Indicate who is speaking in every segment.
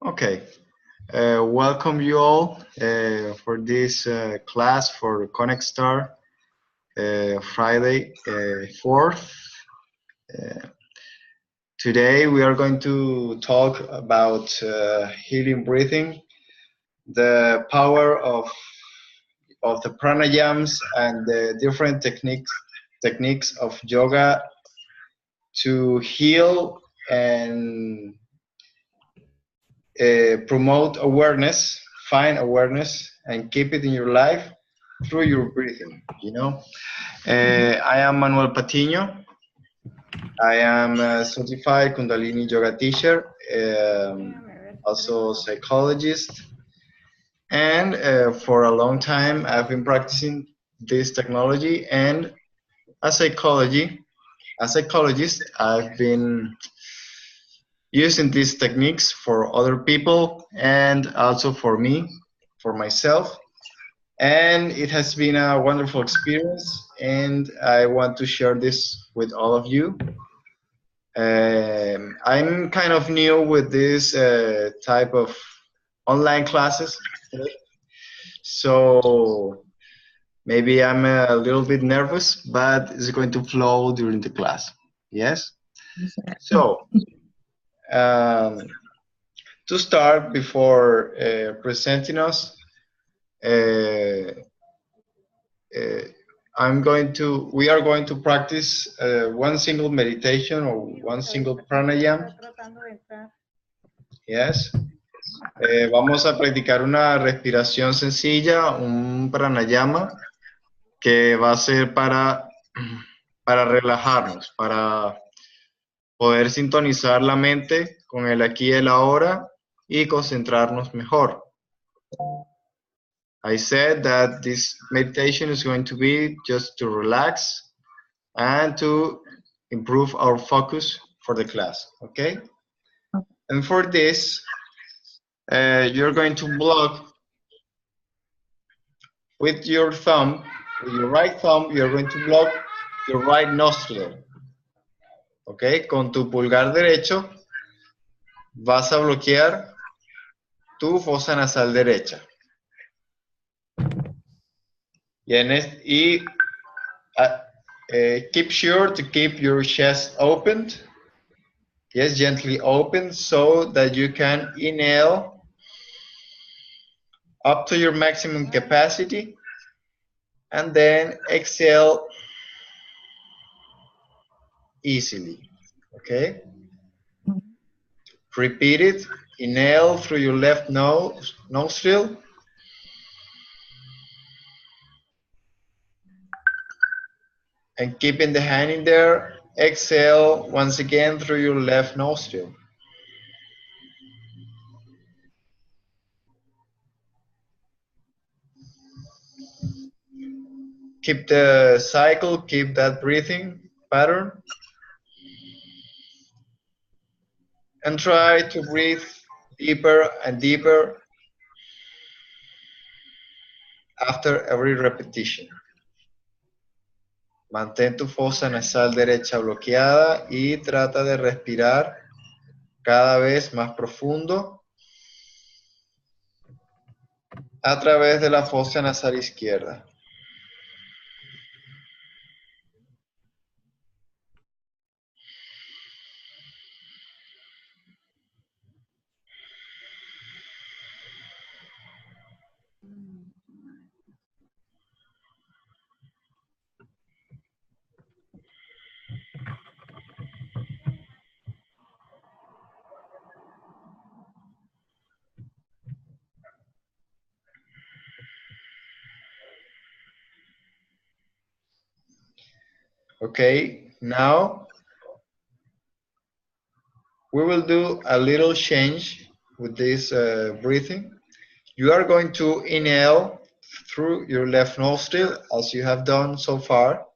Speaker 1: Okay, welcome you all for this class for Connect Star Friday 4th. Today we are going to talk about healing breathing, the power of the pranayams and the different techniques of yoga to heal and promote awareness, find awareness, and keep it in your life through your breathing. I am Manuel Patino. I am a certified Kundalini yoga teacher, also psychologist, and for a long time I've been practicing this technology. And a psychologist, I've been using these techniques for other people and also for me, for myself. And it has been a wonderful experience, and I want to share this with all of you. I'm kind of new with this type of online classes, so maybe I'm a little bit nervous, but it's going to flow during the class. Yes? So, to start, before presenting us, we are going to practice one single meditation or one single pranayama. Yes. Vamos a practicar una respiración sencilla, un pranayama, que va a ser para relajarnos, para poder sintonizar la mente con el aquí y el ahora y concentrarnos mejor. I said that this meditation is going to be just to relax and to improve our focus for the class, okay? And for this, you're going to block with your thumb, with your right thumb, you're going to block your right nostril, okay? Con tu pulgar derecho vas a bloquear tu fosa nasal derecha. Keep sure to keep your chest opened. Yes, gently open so that you can inhale up to your maximum capacity and then exhale easily. Okay? Repeat it. Inhale through your left nostril. And keeping the hand in there, exhale once again through your left nostril. Keep the cycle, keep that breathing pattern. And try to breathe deeper and deeper after every repetition. Mantén tu fosa nasal derecha bloqueada y trata de respirar cada vez más profundo a través de la fosa nasal izquierda. Okay, now we will do a little change with this breathing. You are going to inhale through your left nostril as you have done so far,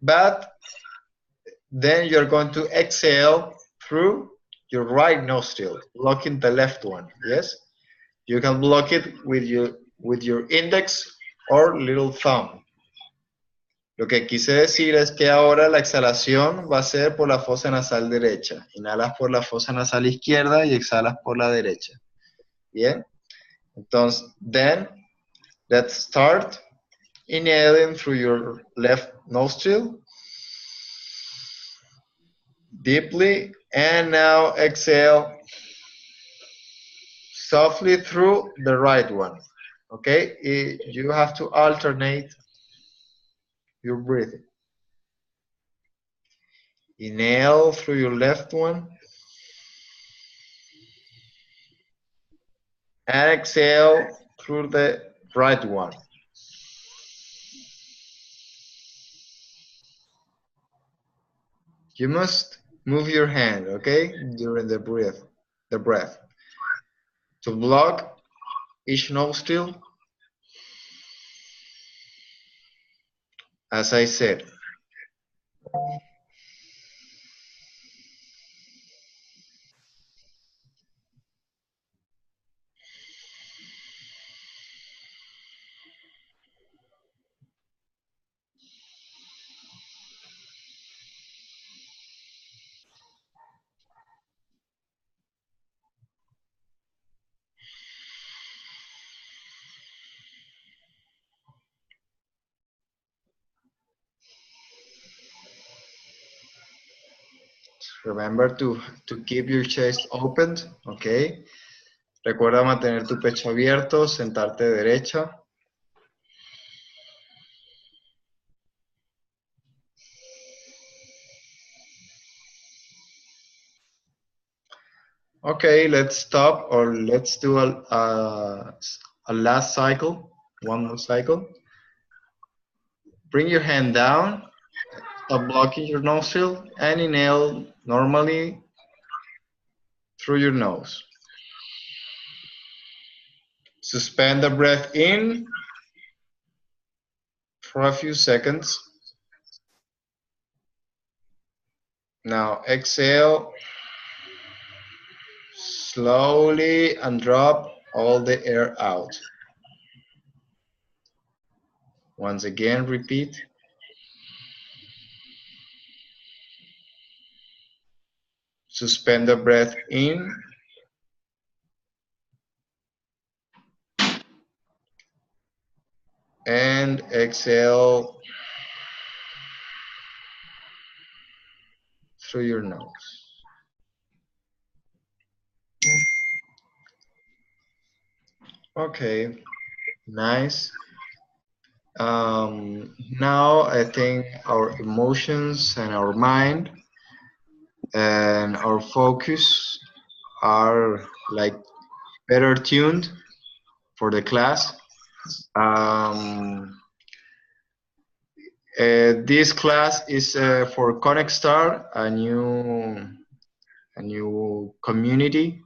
Speaker 1: but then you're going to exhale through your right nostril, blocking the left one. Yes, you can block it with your index or little thumb. Lo que quise decir es que ahora la exhalación va a ser por la fosa nasal derecha. Inhalas por la fosa nasal izquierda y exhalas por la derecha. Bien. Entonces, then, let's start. Inhaling through your left nostril. Deeply. And now exhale softly through the right one. Okay? You have to alternate your breathing. Inhale through your left one. And exhale through the right one. You must move your hand, okay, during the breath, to block each nostril, as I said. Remember to keep your chest open, okay. Recuerda mantener tu pecho abierto, sentarte derecha. Okay, let's stop or let's do a last cycle, one more cycle. Bring your hand down, stop blocking your nostril, and inhale normally through your nose. Suspend the breath in for a few seconds. Now exhale slowly and drop all the air out. Once again, repeat. Suspend the breath in. And exhale through your nose. Okay, nice. Now I think our emotions and our mind and our focus are like better tuned for the class. This class is for Connect Star, a new community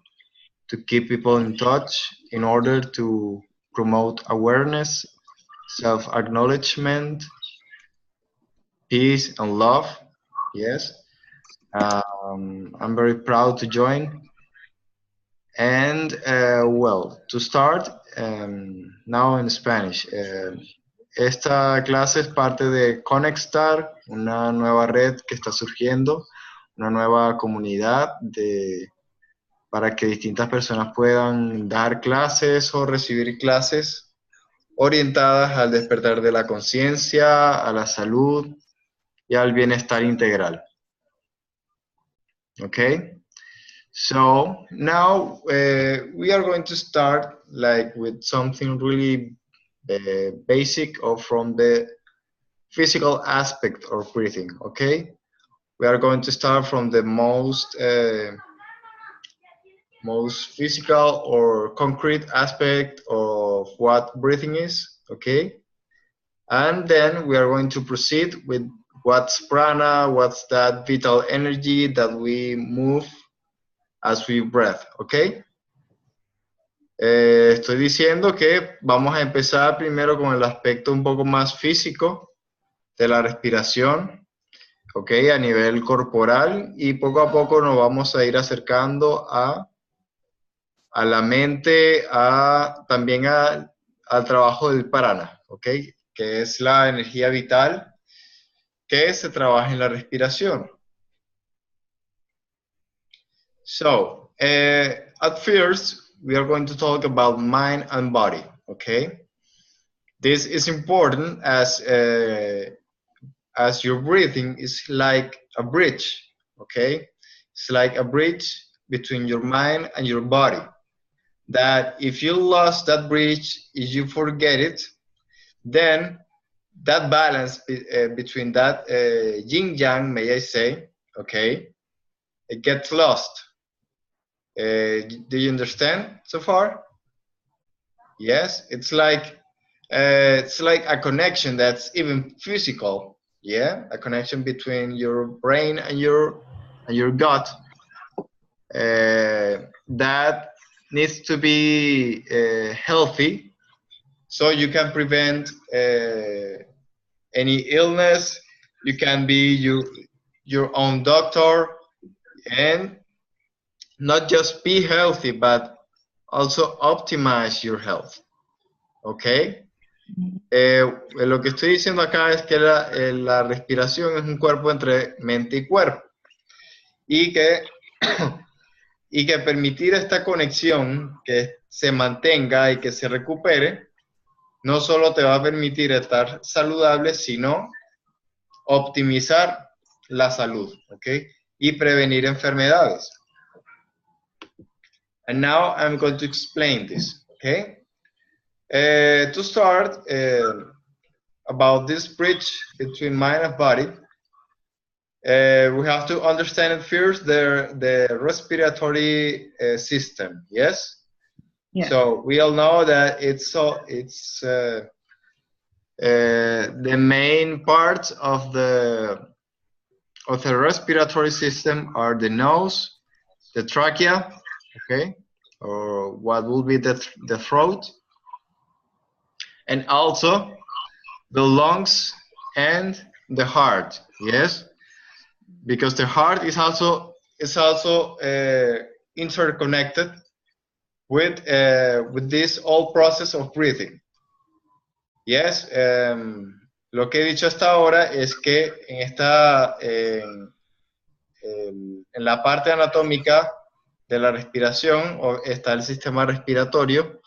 Speaker 1: to keep people in touch in order to promote awareness, self-acknowledgement, peace, and love. Yes, I'm very proud to join. And well, to start, now in Spanish. Esta clase es parte de Connectstar, una nueva red que está surgiendo, una nueva comunidad para que distintas personas puedan dar clases o recibir clases orientadas al despertar de la conciencia, a la salud y al bienestar integral. Okay? So now we are going to start like with something really basic or from the physical aspect of breathing, okay? We are going to start from the most physical or concrete aspect of what breathing is, okay? And then we are going to proceed with what's prana, what's that vital energy that we move as we breathe, okay? Estoy diciendo que vamos a empezar primero con el aspecto un poco más físico de la respiración, ok, a nivel corporal, y poco a poco nos vamos a ir acercando a la mente, también al trabajo del prana, ok, que es la energía vital que se trabaje en la respiración. So, at first, we are going to talk about mind and body, okay? This is important as your breathing is like a bridge, okay? It's like a bridge between your mind and your body. That if you lost that bridge, if you forget it, then that balance between that yin yang, may I say, okay, it gets lost. Do you understand so far? Yes, it's like a connection that's even physical. Yeah, a connection between your brain and your gut that needs to be healthy, so you can prevent any illness. You can be your own doctor and not just be healthy, but also optimize your health. Okay. Lo que estoy diciendo acá es que la respiración es un cuerpo entre mente y cuerpo y que, y que permitir esta conexión que se mantenga y que se recupere no solo te va a permitir estar saludable, sino optimizar la salud, ¿ok? Y prevenir enfermedades. And now I'm going to explain this, okay? To start, about this bridge between mind and body, we have to understand first the respiratory system. Yes. Yeah. So we all know that it's the main parts of the respiratory system are the nose, the trachea, okay, or what will be the throat, and also the lungs and the heart. Yes, because the heart is also interconnected with this whole process of breathing. Yes, lo que he dicho hasta ahora es que en la parte anatómica de la respiración está el sistema respiratorio,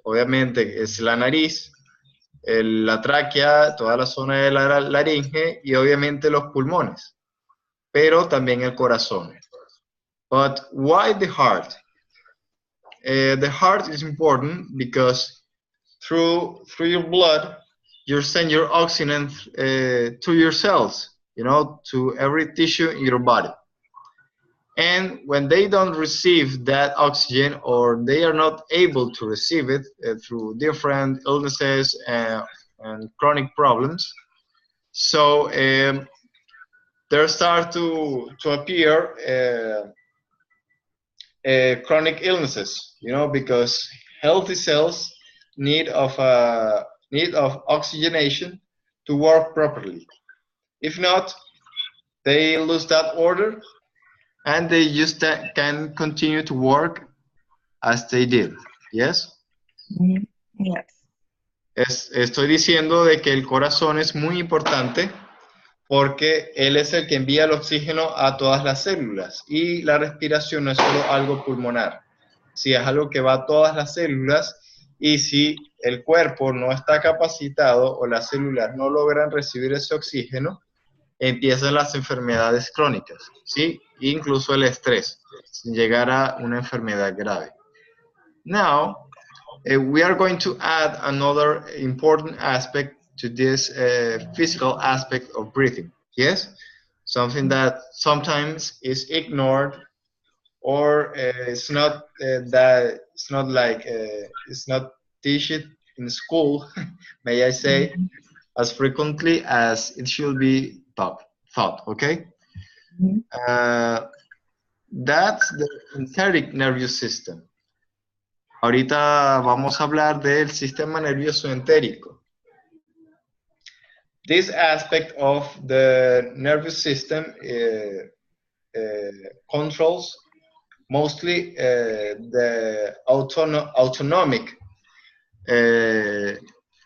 Speaker 1: obviamente es la nariz, la tráquea, toda la zona de la laringe y obviamente los pulmones, pero también el corazón. But why the heart? The heart is important because through your blood, you send your oxygen to your cells, you know, to every tissue in your body. And when they don't receive that oxygen, or they are not able to receive it through different illnesses and chronic problems, so there start to appear chronic illnesses, you know, because healthy cells need of oxygenation to work properly. If not, they lose that order and they just can continue to work as they did. Yes? Yes. Estoy diciendo de que el corazón es muy importante porque él es el que envía el oxígeno a todas las células y la respiración no es solo algo pulmonar, sí, es algo que va a todas las células. Y si el cuerpo no está capacitado o las células no logran recibir ese oxígeno, empiezan las enfermedades crónicas, ¿sí? Incluso el estrés, sin llegar a una enfermedad grave. Now, we are going to add another important aspect to this physical aspect of breathing, yes? Something that sometimes is ignored, or it's not teached in school, may I say, as frequently as it should be thought, okay? That's the enteric nervous system. Ahorita vamos a hablar del sistema nervioso entérico. This aspect of the nervous system controls mostly the autonomic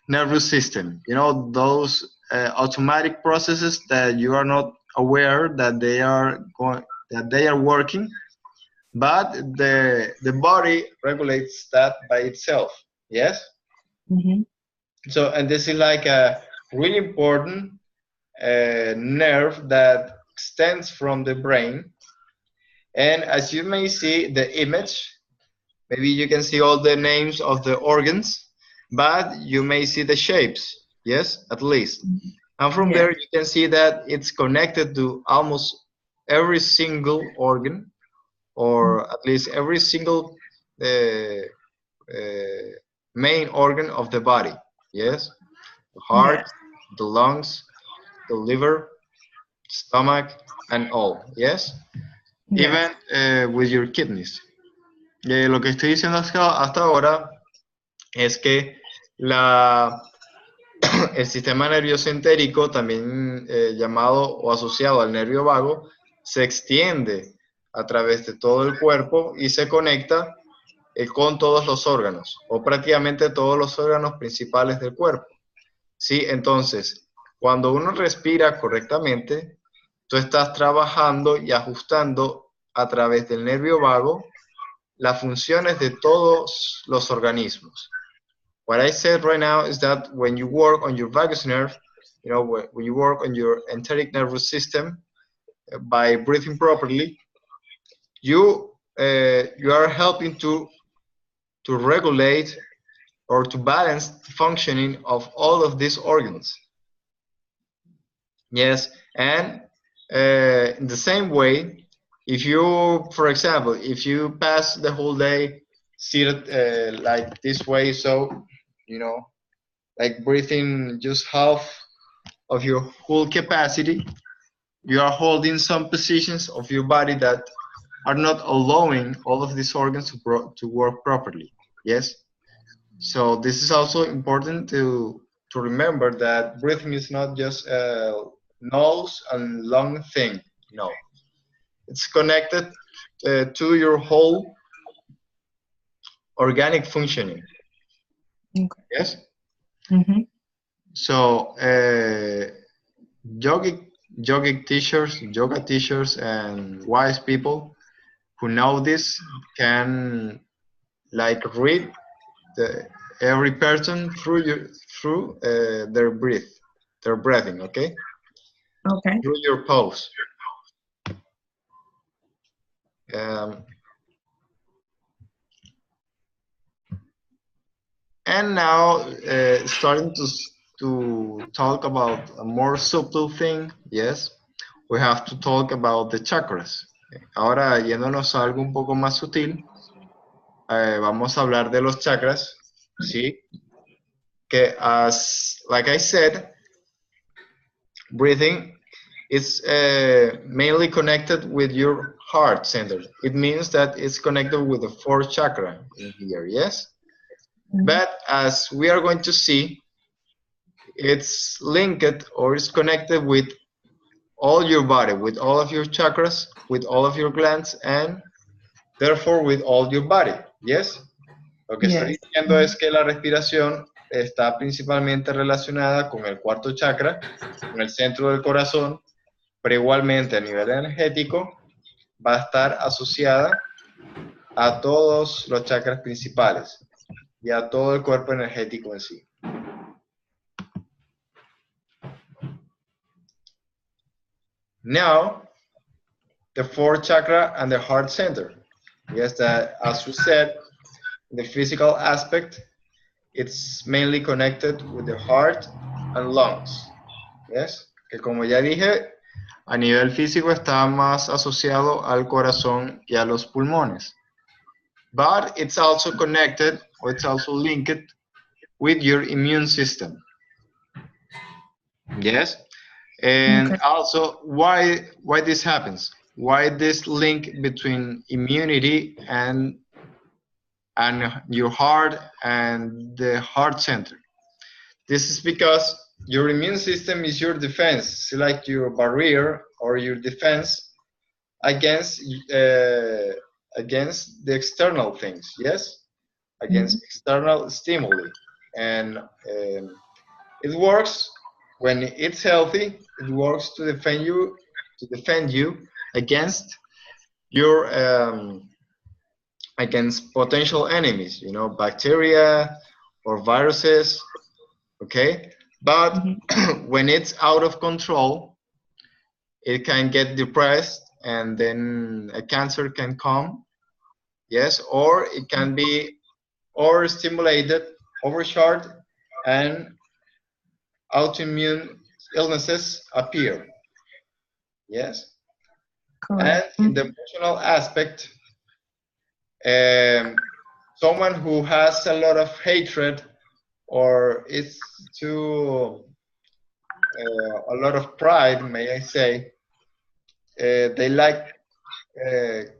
Speaker 1: nervous system. You know, those automatic processes that you are not aware that they are working, but the body regulates that by itself. Yes. So, and this is like a really important nerve that extends from the brain. And as you may see the image, maybe you can see all the names of the organs, but you may see the shapes. Yes, at least. And from there, you can see that it's connected to almost every single organ, or at least every single main organ of the body. Yes, the heart, the lungs, the liver, stomach, and all. Yes, even with your kidneys. Lo que estoy diciendo hasta ahora es que el sistema nervioso entérico, también llamado o asociado al nervio vago, se extiende a través de todo el cuerpo y se conecta con todos los órganos, o prácticamente todos los órganos principales del cuerpo. ¿Sí? Entonces, cuando uno respira correctamente, tú estás trabajando y ajustando a través del nervio vago las funciones de todos los organismos. What I said right now is that when you work on your vagus nerve, you know, when you work on your enteric nervous system by breathing properly, you are helping to regulate or to balance the functioning of all of these organs. Yes, and in the same way, if you, for example, if you pass the whole day seated like this way, so, you know, like breathing just half of your whole capacity, you are holding some positions of your body that are not allowing all of these organs to work properly. Yes. So this is also important to remember that breathing is not just a nose and lung thing. No, it's connected to your whole organic functioning. Okay. Yes. So yoga teachers and wise people who know this can like read every person through their breathing. Okay. Through your pose. And now starting to talk about a more subtle thing. Yes, we have to talk about the chakras. Ahora yéndonos a algo un poco más sutil, vamos a hablar de los chakras. Sí, que like I said, breathing is mainly connected with your heart center. It means that it's connected with the fourth chakra in here. Yes. But as we are going to see, it's linked or it's connected with all your body, with all of your chakras, with all of your glands, and therefore with all your body. Yes? Lo que estoy diciendo es que la respiración está principalmente relacionada con el cuarto chakra, con el centro del corazón, pero igualmente a nivel energético va a estar asociada a todos los chakras principales y a todo el cuerpo energético en sí. Now, the fourth chakra and the heart center. Yes, that as we said, the physical aspect, it's mainly connected with the heart and lungs. Yes, que como ya dije, a nivel físico está más asociado al corazón y a los pulmones. But it's also connected, or it's also linked with your immune system. Yes, and also why this happens? Why this link between immunity and your heart and the heart center? This is because your immune system is your defense. It's like your barrier or your defense against the external things. Yes, against external stimuli, and it works when it's healthy, it works to defend you against your against potential enemies, you know, bacteria or viruses, okay? But when it's out of control, it can get depressed and then a cancer can come, yes, or it can be overstimulated, overcharged, and autoimmune illnesses appear, yes. And
Speaker 2: Correct.
Speaker 1: in the emotional aspect, someone who has a lot of hatred or is too a lot of pride, may I say, they like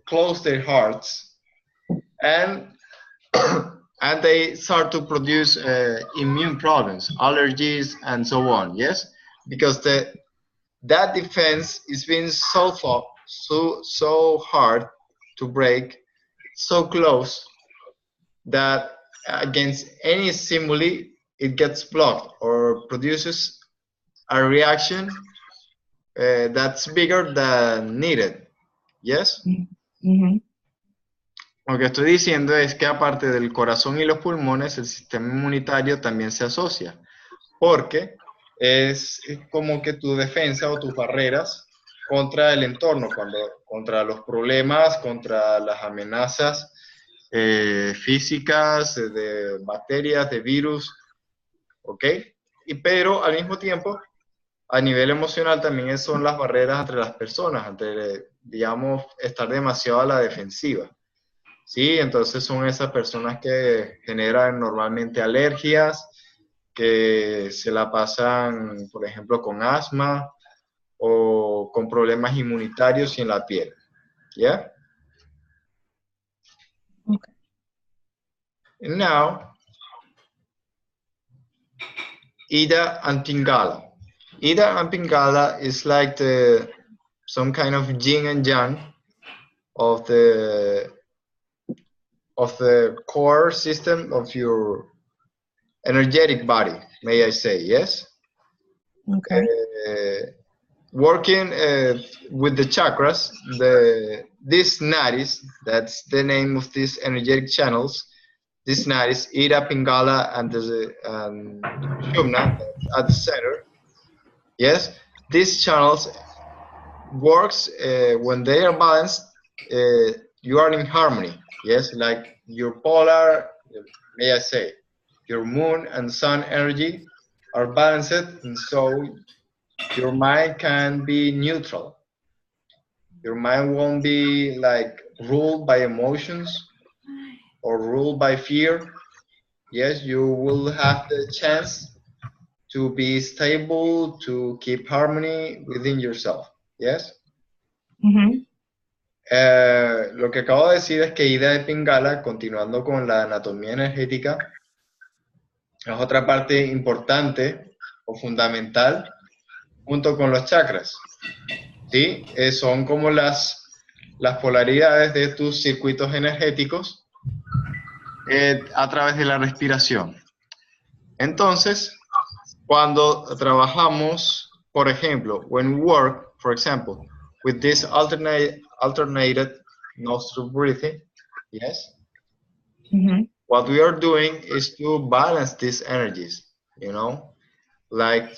Speaker 1: close their hearts and and they start to produce immune problems, allergies, and so on. Yes, because that defense is being so hard to break, so close that against any stimuli it gets blocked or produces a reaction that's bigger than needed. Yes. Lo que estoy diciendo es que aparte del corazón y los pulmones, el sistema inmunitario también se asocia, porque es como que tu defensa o tus barreras contra el entorno, contra los problemas, contra las amenazas físicas, de bacterias, de virus, ¿ok? Pero al mismo tiempo, a nivel emocional también son las barreras entre las personas, entre, digamos, estar demasiado a la defensiva. Sí, entonces son esas personas que generan normalmente alergias, que se la pasan, por ejemplo, con asma o con problemas inmunitarios en la piel. ¿Ya?
Speaker 2: Okay.
Speaker 1: And now, Ida and Pingala. Ida and Pingala is like some kind of yin and yang of the core system of your energetic body, may I say, yes?
Speaker 2: Okay.
Speaker 1: Working with the chakras, these nadis, that's the name of these energetic channels, these nadis, Ida, Pingala, and Shumna at the center, yes? These channels works when they are balanced, you are in harmony, yes? Like your polar, may I say, your moon and sun energy are balanced, and so your mind can be neutral. Your mind won't be like ruled by emotions or ruled by fear. Yes, you will have the chance to be stable, to keep harmony within yourself. Yes. Lo que acabo de decir es que Ida de Pingala, continuando con la anatomía energética, es otra parte importante o fundamental junto con los chakras. ¿Sí? Son como las polaridades de tus circuitos energéticos a través de la respiración. Entonces, cuando trabajamos, por ejemplo, when we work, for example, with this alternated nostril breathing, yes, what we are doing is to balance these energies, you know, like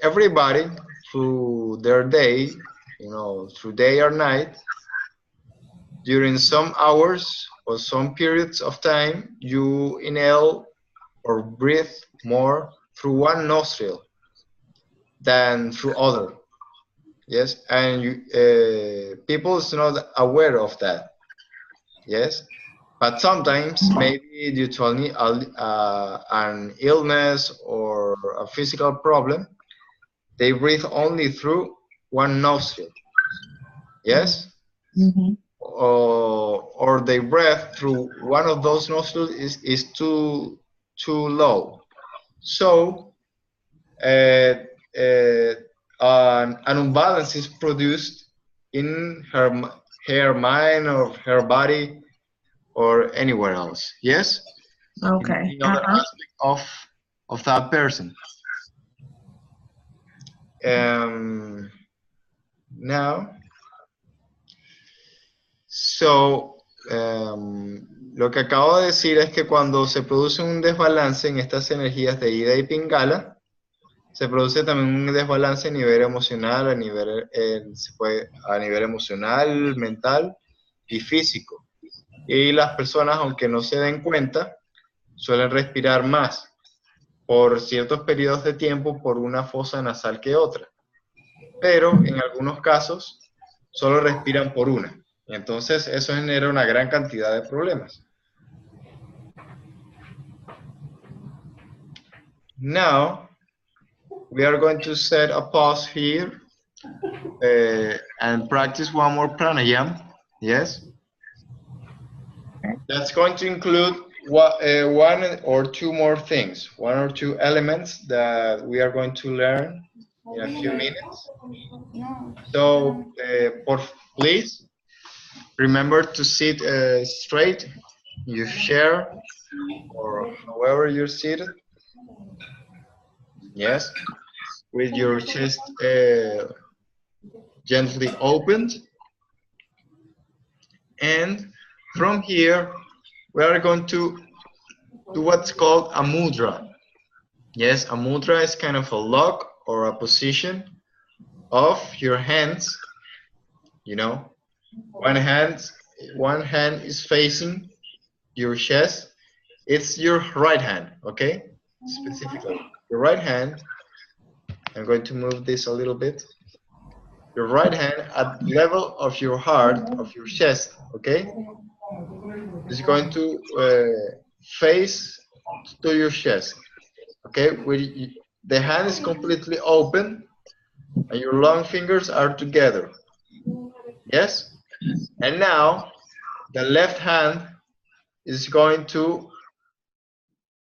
Speaker 1: everybody through their day, you know, through day or night, during some hours or some periods of time, you inhale or breathe more through one nostril than through other. Yes, and people is not aware of that. Yes, but sometimes maybe due to an illness or a physical problem, they breathe only through one nostril. Yes, or they breath through one of those nostrils is too low. So an imbalance is produced in her mind or her body or anywhere else. Yes.
Speaker 2: Okay.
Speaker 1: In other aspect of that person. Now, lo que acabo de decir es que cuando se produce un desbalance en estas energías de Ida y Pingala, se produce también un desbalance a nivel emocional, a nivel emocional, mental y físico. Y las personas, aunque no se den cuenta, suelen respirar más por ciertos periodos de tiempo por una fosa nasal que otra. Pero en algunos casos solo respiran por una. Entonces eso genera una gran cantidad de problemas. Now, we are going to set a pause here and practice one more pranayama. Yes? That's going to include one or two more things, one or two elements that we are going to learn in a few minutes. So, please remember to sit straight, you share, or however you're seated. Yes, with your chest gently opened. And from here, we are going to do what's called a mudra. Yes, a mudra is kind of a lock or a position of your hands. You know, one hand is facing your chest. It's your right hand, okay? Specifically, your right hand. I'm going to move this a little bit. Your right hand at the level of your heart, of your chest, okay? Is going to face to your chest, okay? The hand is completely open and your long fingers are together. Yes? And now the left hand is going to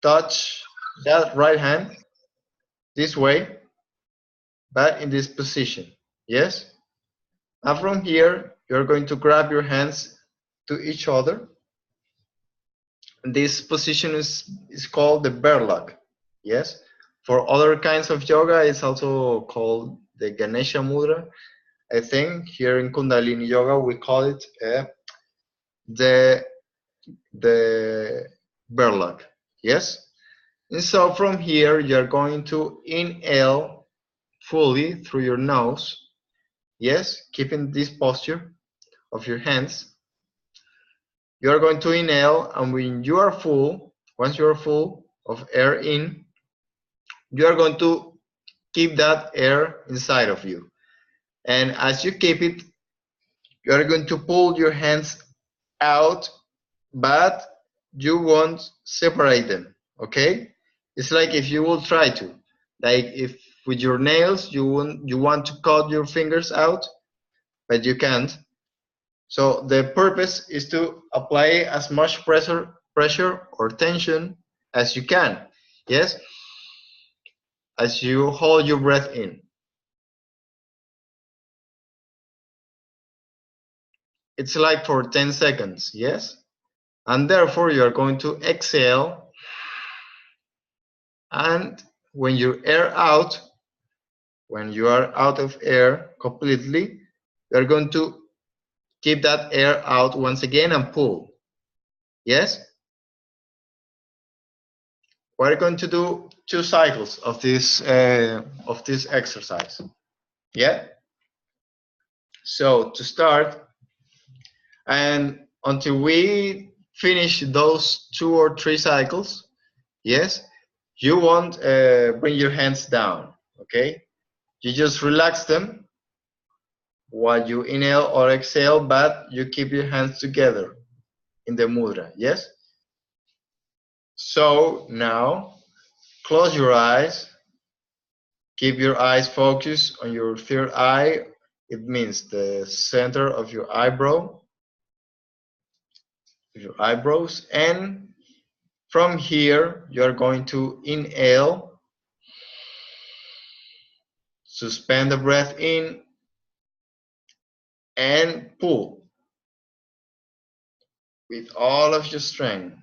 Speaker 1: touch that right hand this way, but in this position. Yes? And from here, you're going to grab your hands to each other. And this position is called the bear lock. Yes? For other kinds of yoga, it's also called the Ganesha Mudra. I think here in Kundalini Yoga, we call it the bear lock. Yes? And so from here, you're going to inhale fully through your nose. Yes, keeping this posture of your hands. You are going to inhale, and when you are full, once you are full of air in, you are going to keep that air inside of you. And as you keep it, you are going to pull your hands out, but you won't separate them, okay? It's like if you will try to. Like if with your nails, you want to cut your fingers out, but you can't. So the purpose is to apply as much pressure or tension as you can. Yes? As you hold your breath in. It's like for 10 seconds, yes? And therefore you are going to exhale, and when you are out of air completely, you are going to keep that air out once again and pull. Yes? We're going to do 2 cycles of this exercise. Yeah? So to start, and until we finish those 2 or 3 cycles, yes, you won't bring your hands down, okay? You just relax them while you inhale or exhale, but you keep your hands together in the mudra, yes? So now, close your eyes. Keep your eyes focused on your third eye. It means the center of your eyebrows. And from here, you are going to inhale, suspend the breath in, and pull with all of your strength.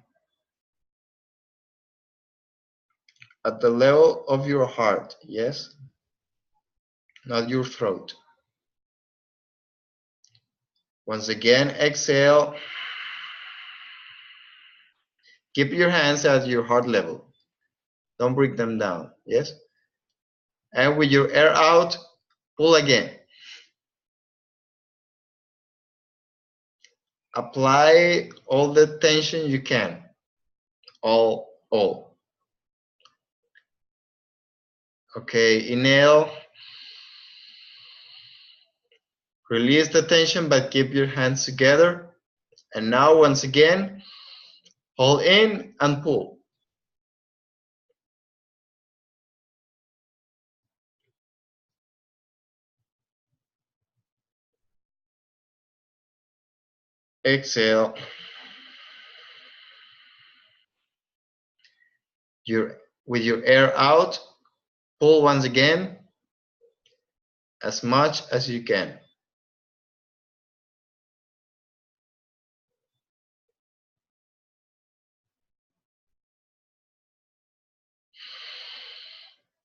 Speaker 1: at the level of your heart, yes? Not your throat. Once again, exhale. Keep your hands at your heart level. Don't bring them down, yes? And with your air out, pull again. Apply all the tension you can. All. Okay, inhale. Release the tension, but keep your hands together. And now, once again, hold in and pull. Exhale. With your air out, pull once again as much as you can.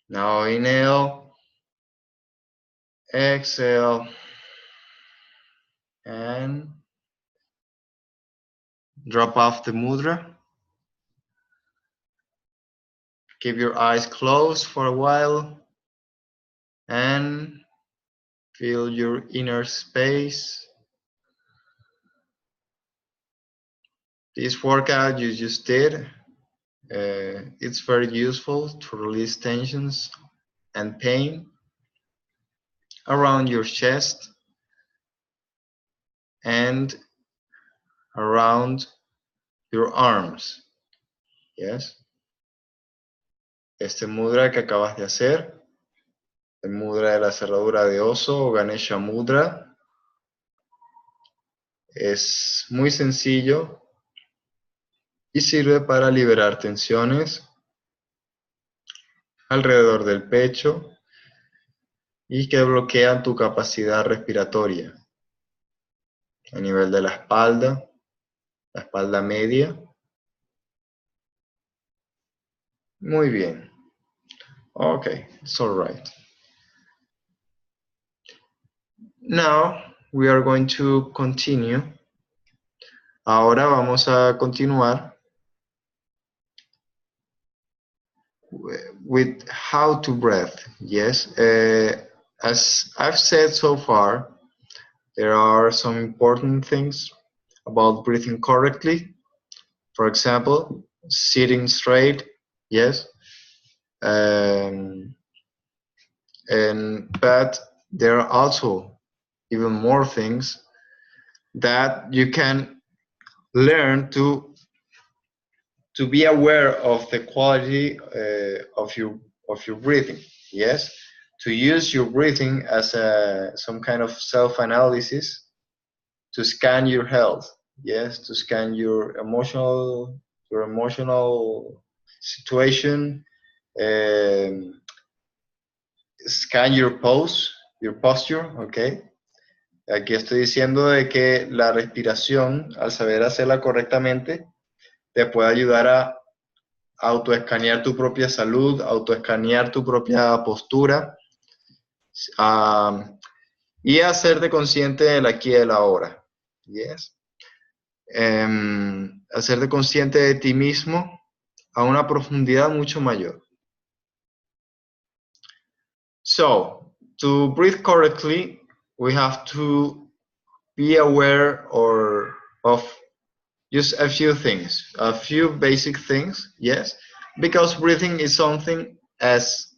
Speaker 1: Now inhale, exhale, and drop off the mudra. Keep your eyes closed for a while and feel your inner space. This workout you just did, it's very useful to release tensions and pain around your chest and around your arms. Yes. Este mudra que acabas de hacer, el mudra de la cerradura de oso o Ganesha Mudra, es muy sencillo y sirve para liberar tensiones alrededor del pecho y que bloquean tu capacidad respiratoria a nivel de la espalda media. Muy bien. Okay, it's all right. Now we are going to continue. Ahora vamos a continuar with how to breathe. Yes, as I've said so far, there are some important things about breathing correctly. For example, sitting straight. Yes, but there are also even more things that you can learn to be aware of the quality of your breathing. Yes, to use your breathing as some kind of self-analysis to scan your health. Yes, to scan your emotional situation. Scan your posture, okay. Aquí estoy diciendo de que la respiración, al saber hacerla correctamente, te puede ayudar a autoescanear tu propia salud, autoescanear tu propia postura y hacerte consciente del aquí y del ahora. Yes. Hacerte consciente de ti mismo a una profundidad mucho mayor. So, to breathe correctly, we have to be aware of just a few things, a few basic things, yes, because breathing is something as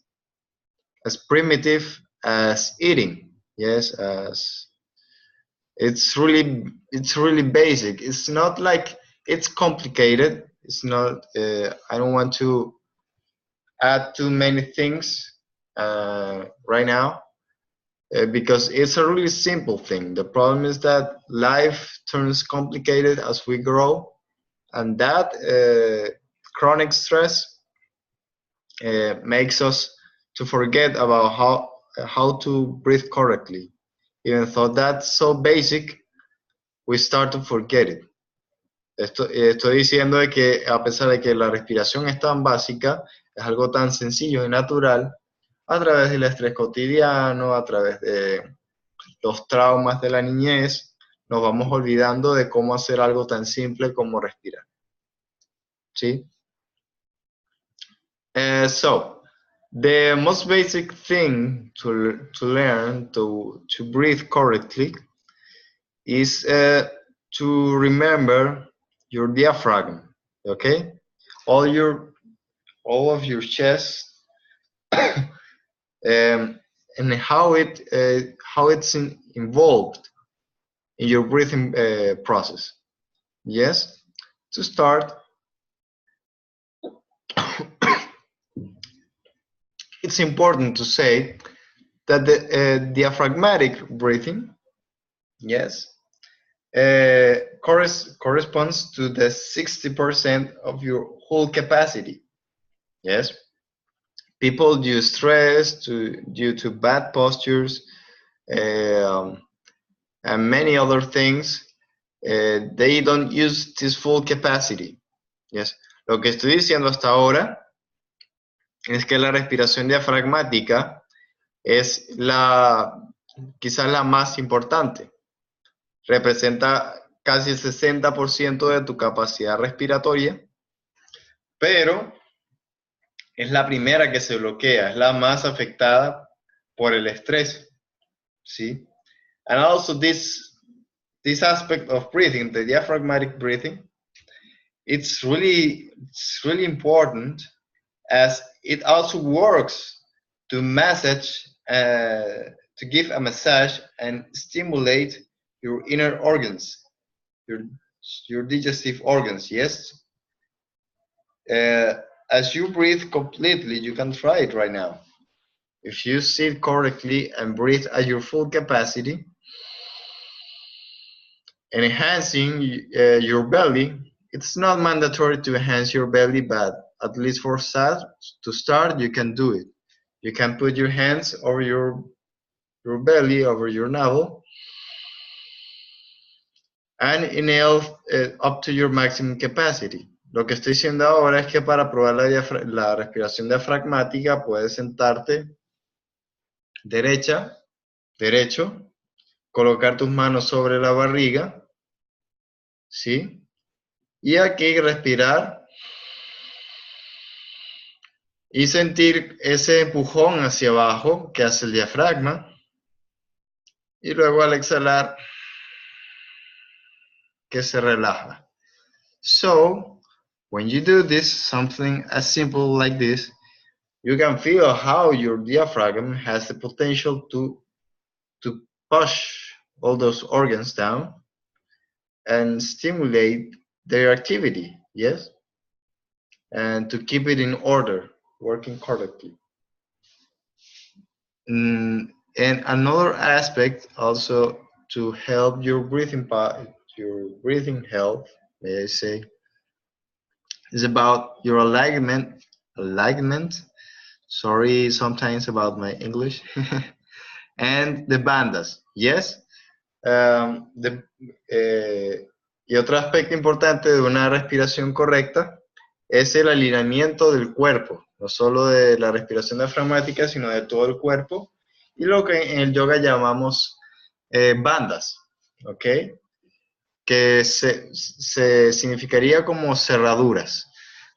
Speaker 1: primitive as eating, yes, as it's really basic. It's not like it's complicated. It's not. I don't want to add too many things right now. Because it's a really simple thing. The problem is that life turns complicated as we grow, and that chronic stress makes us to forget about how to breathe correctly. Even though that's so basic, we start to forget it. Estoy diciendo de que a pesar de que la respiración es tan básica, Es algo tan sencillo y natural a través del estrés cotidiano, a través de los traumas de la niñez, nos vamos olvidando de cómo hacer algo tan simple como respirar. ¿Sí? So, the most basic thing to learn to breathe correctly is to remember your diaphragm, okay? All of your chest, and how it's involved in your breathing process. Yes. To start, it's important to say that the diaphragmatic breathing, yes, corresponds to the 60% of your whole capacity. Yes. People due stress, due to bad postures, and many other things, they don't use this full capacity. Yes. Lo que estoy diciendo hasta ahora es que la respiración diafragmática es quizás la más importante. Representa casi el 60% de tu capacidad respiratoria, pero es la primera que se bloquea, es la más afectada por el estrés, ¿sí? And also this aspect of breathing, the diaphragmatic breathing, it's really important, as it also works to give a massage and stimulate your inner organs, your digestive organs. Yes. As you breathe completely, you can try it right now. If you sit correctly and breathe at your full capacity, and enhancing your belly, it's not mandatory to enhance your belly, but at least to start, you can do it. You can put your hands over your belly, over your navel, and inhale up to your maximum capacity. Lo que estoy diciendo ahora es que para probar la respiración diafragmática puedes sentarte derecho, colocar tus manos sobre la barriga, ¿sí? Y aquí respirar y sentir ese empujón hacia abajo que hace el diafragma. Y luego al exhalar, que se relaja. So, when you do this, something as simple like this, you can feel how your diaphragm has the potential to push all those organs down and stimulate their activity, yes? And to keep it in order, working correctly. And another aspect also to help your breathing health, may I say, is about your alignment. Sorry, sometimes about my English. And the bandas, yes. Y otro aspecto importante de una respiración correcta es el alineamiento del cuerpo, no solo de la respiración diafragmática, sino de todo el cuerpo, y lo que en el yoga llamamos bandas, ¿ok? Que se significaría como cerraduras.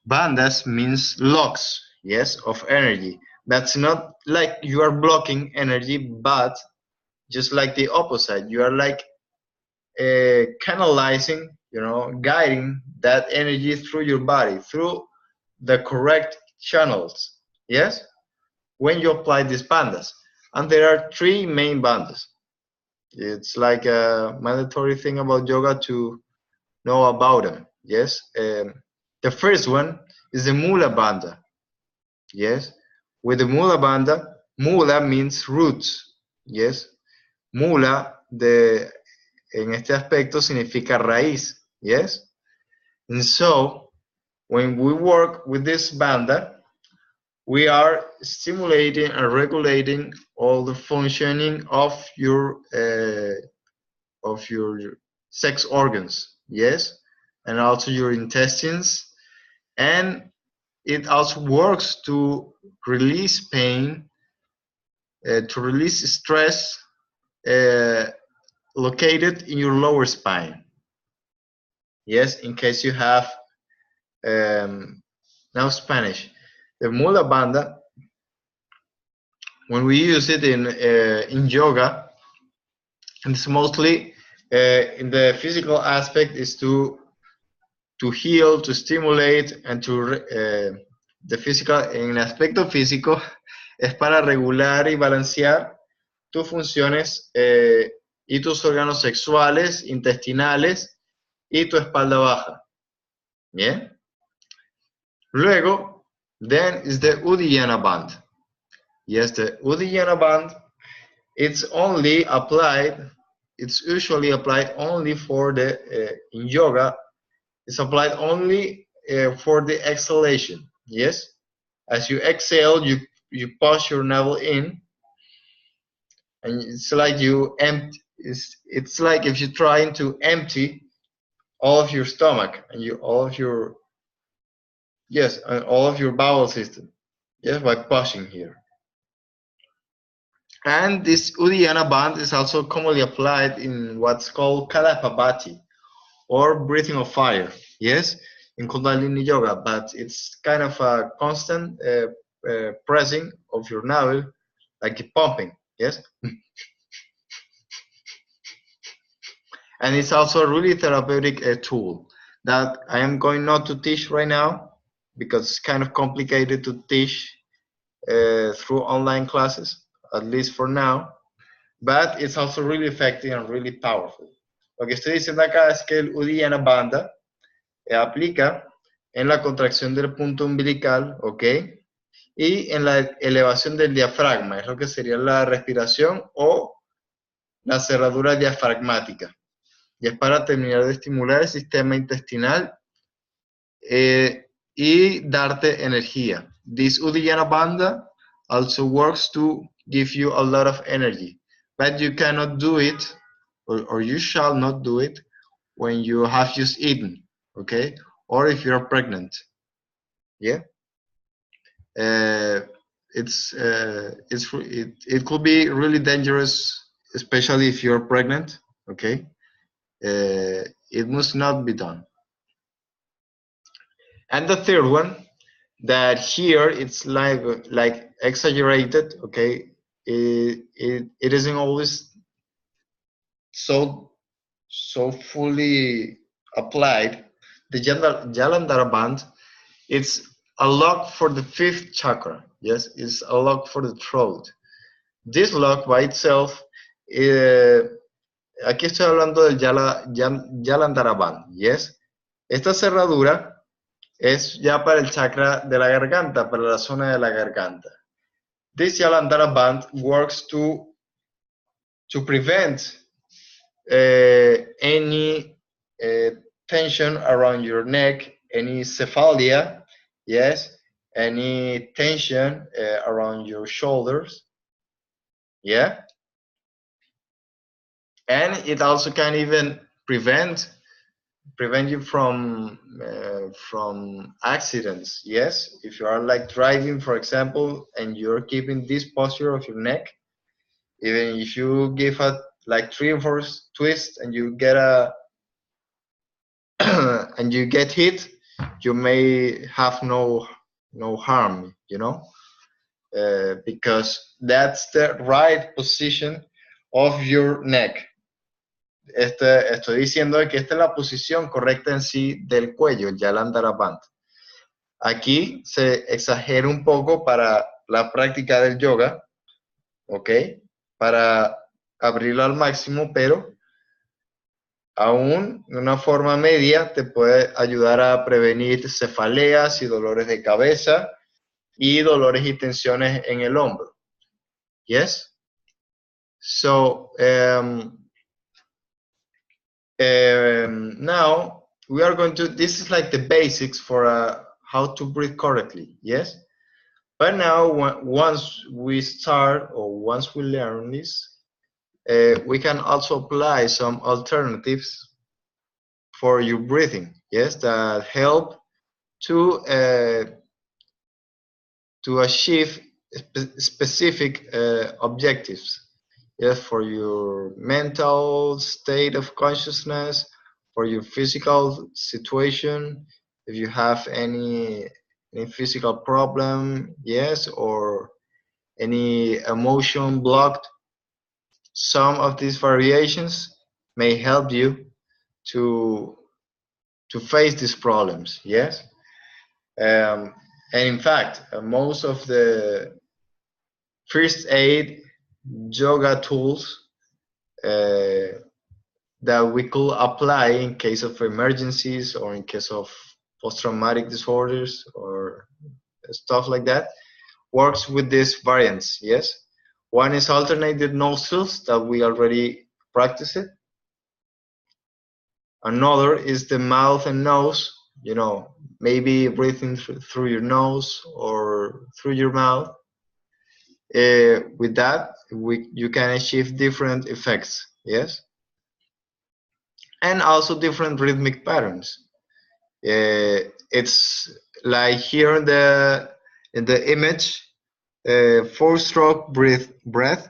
Speaker 1: Bandas means locks, yes, of energy. That's not like you are blocking energy, but just like the opposite, you are like canalizing, guiding that energy through your body, through the correct channels, yes, when you apply these bandas. And there are 3 main bandas. It's like a mandatory thing about yoga to know about them, yes. The first one is the Mula Bandha, yes. With the Mula Bandha, Mula means roots, yes. Mula, en este aspecto, significa raíz, yes. And so, when we work with this bandha, we are stimulating and regulating all the functioning of your sex organs, yes, and also your intestines, and it also works to release pain, to release stress located in your lower spine. Yes, in case you have now Spanish. The mula bandha, when we use it in yoga, it's mostly in the physical aspect is to heal, to stimulate, and to the physical, en el aspecto físico es para regular y balancear tus funciones y tus órganos sexuales, intestinales y tu espalda baja. Bien. Luego, then is the Uddiyana band. Yes, the Uddiyana band, it's usually applied only for the, in yoga, it's applied only for the exhalation. Yes, as you exhale, you push your navel in, and it's like you empty. It's like if you're trying to empty all of your stomach and all of your bowel system. Yes, by pushing here. And this Uddiyana band is also commonly applied in what's called Kalapabhati, or breathing of fire. Yes, in Kundalini Yoga, but it's kind of a constant pressing of your navel, like pumping. Yes, and it's also a really therapeutic tool that I am going not to teach right now because it's kind of complicated to teach through online classes, at least for now. But it's also really effective and really powerful. Lo que estoy diciendo acá es que el Uddiyana Bandha aplica en la contracción del punto umbilical, ¿ok? Y en la elevación del diafragma, es lo que sería la respiración o la cerradura diafragmática. Y es para terminar de estimular el sistema intestinal y darte energía. This Uddiyana Bandha also works to give you a lot of energy, but you cannot do it, or you shall not do it, when you have just eaten, okay? Or if you're pregnant. Yeah. It could be really dangerous, especially if you're pregnant. Okay. It must not be done. And the third one, that here it's like exaggerated. Okay. It isn't always so fully applied. The Jalandhara band, it's a lock for the fifth chakra. Yes, it's a lock for the throat. This lock by itself, aquí estoy hablando del Jalandhara band. Yes, esta cerradura es ya para el chakra de la garganta, para la zona de la garganta. This Jalandhara band works to prevent any tension around your neck, any cephalia, yes, any tension around your shoulders, yeah, and it also can even prevent you from accidents. Yes, if you are like driving, for example, and you're keeping this posture of your neck, even if you give a like 3 or 4 twists and you get and you get hit, you may have no harm, you know, because that's the right position of your neck. Estoy diciendo que esta es la posición correcta en sí del cuello, el Jalandhara band. Aquí se exagera un poco para la práctica del yoga, ¿ok? Para abrirlo al máximo, pero aún de una forma media te puede ayudar a prevenir cefaleas y dolores de cabeza y dolores y tensiones en el hombro. Yes? So, now we are going to, this is like the basics for how to breathe correctly. Yes? But now, once we start, or once we learn this, we can also apply some alternatives for your breathing, yes, that help to to achieve specific objectives. Yes, for your mental state of consciousness, for your physical situation, if you have any physical problem, yes, or any emotion blocked, some of these variations may help you to face these problems. Yes, and in fact, most of the first aid yoga tools uh, that we could apply in case of emergencies or in case of post-traumatic disorders or stuff like that works with these variants. Yes, one is alternated nostrils that we already practiced it. Another is the mouth and nose, you know, maybe breathing through your nose or through your mouth. With that, you can achieve different effects. Yes, and also different rhythmic patterns. It's like here in the image, four-stroke breath.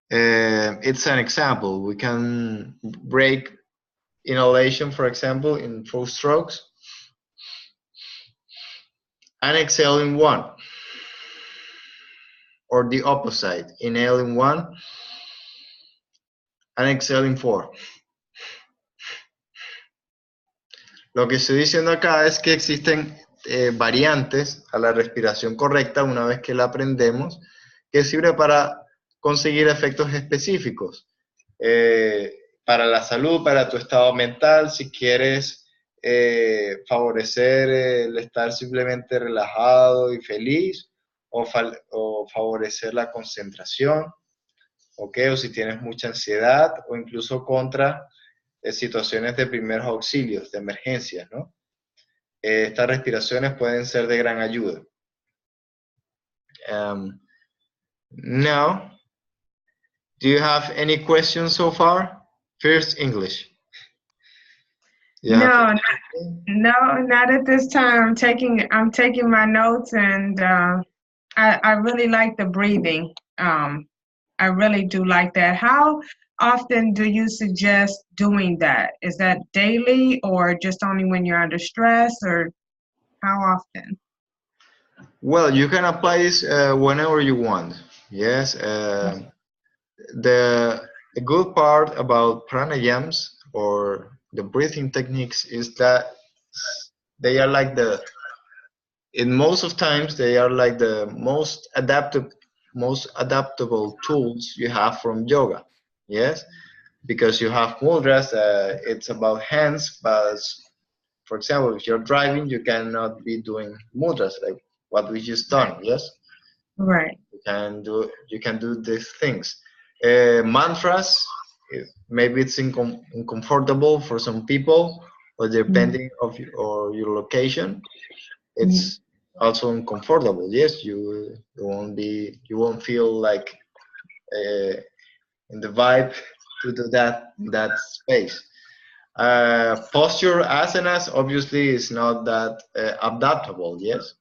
Speaker 1: It's an example. We can break inhalation, for example, in 4 strokes, and exhale in 1, or the opposite. Inhale in 1 and exhale in 4. Lo que estoy diciendo acá es que existen variantes a la respiración correcta una vez que la aprendemos, que sirve para conseguir efectos específicos. Para la salud, para tu estado mental, si quieres favorecer el estar simplemente relajado y feliz, o favorecer la concentración, ¿okay? O si tienes mucha ansiedad, o incluso contra situaciones de primeros auxilios, de emergencias, ¿no? Estas respiraciones pueden ser de gran ayuda. Now, do you have any questions so far? First, English.
Speaker 2: No, not at this time. I'm taking my notes, and I really like the breathing. I really do like that. How often do you suggest doing that? Is that daily or just only when you're under stress, or how often?
Speaker 1: Well, you can apply this whenever you want. Yes. The good part about pranayams or the breathing techniques is that they are like in most of times they are like the most adaptable tools you have from yoga. Yes, because you have mudras. It's about hands, but for example, if you're driving, you cannot be doing mudras like what we just done. Yes,
Speaker 2: right.
Speaker 1: You can do these things. Mantras, maybe it's uncomfortable for some people, or depending of your location, it's also uncomfortable. Yes, you won't feel like in the vibe to do that space. Posture asanas obviously is not that adaptable. Yes,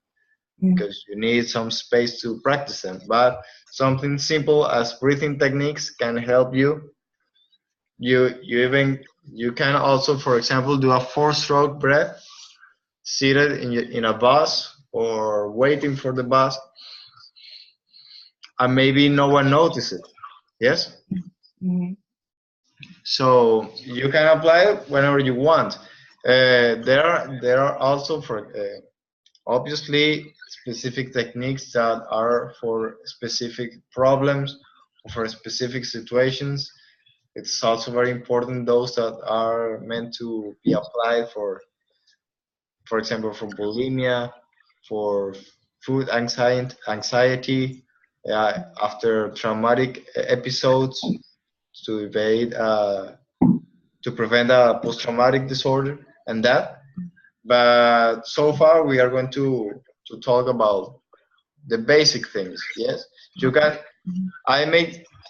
Speaker 1: because you need some space to practice them. But something simple as breathing techniques can help you. You can also, for example, do a 4-stroke breath seated in a bus or waiting for the bus, and maybe no one notices it. Yes. So you can apply it whenever you want. There are also obviously specific techniques that are for specific problems or for specific situations. It's also very important those that are meant to be applied for example, for bulimia, for food anxiety after traumatic episodes, to evade to prevent a post-traumatic disorder and that. But so far we are going to talk about the basic things. Yes, you can.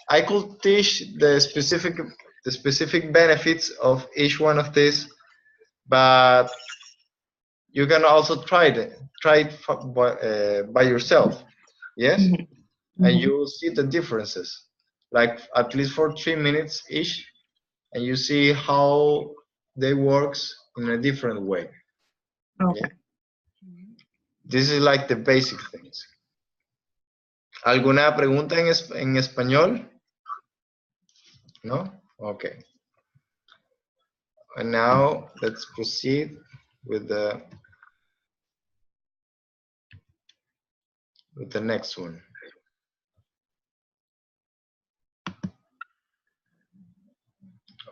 Speaker 1: I could teach the specific benefits of each one of these, but you can also try it by yourself, yes, and you will see the differences, like at least for 3 minutes each, and you see how they works in a different way.
Speaker 2: Okay.
Speaker 1: Yeah? This is like the basic things. ¿Alguna pregunta en español? No? Okay. And now let's proceed with the next one.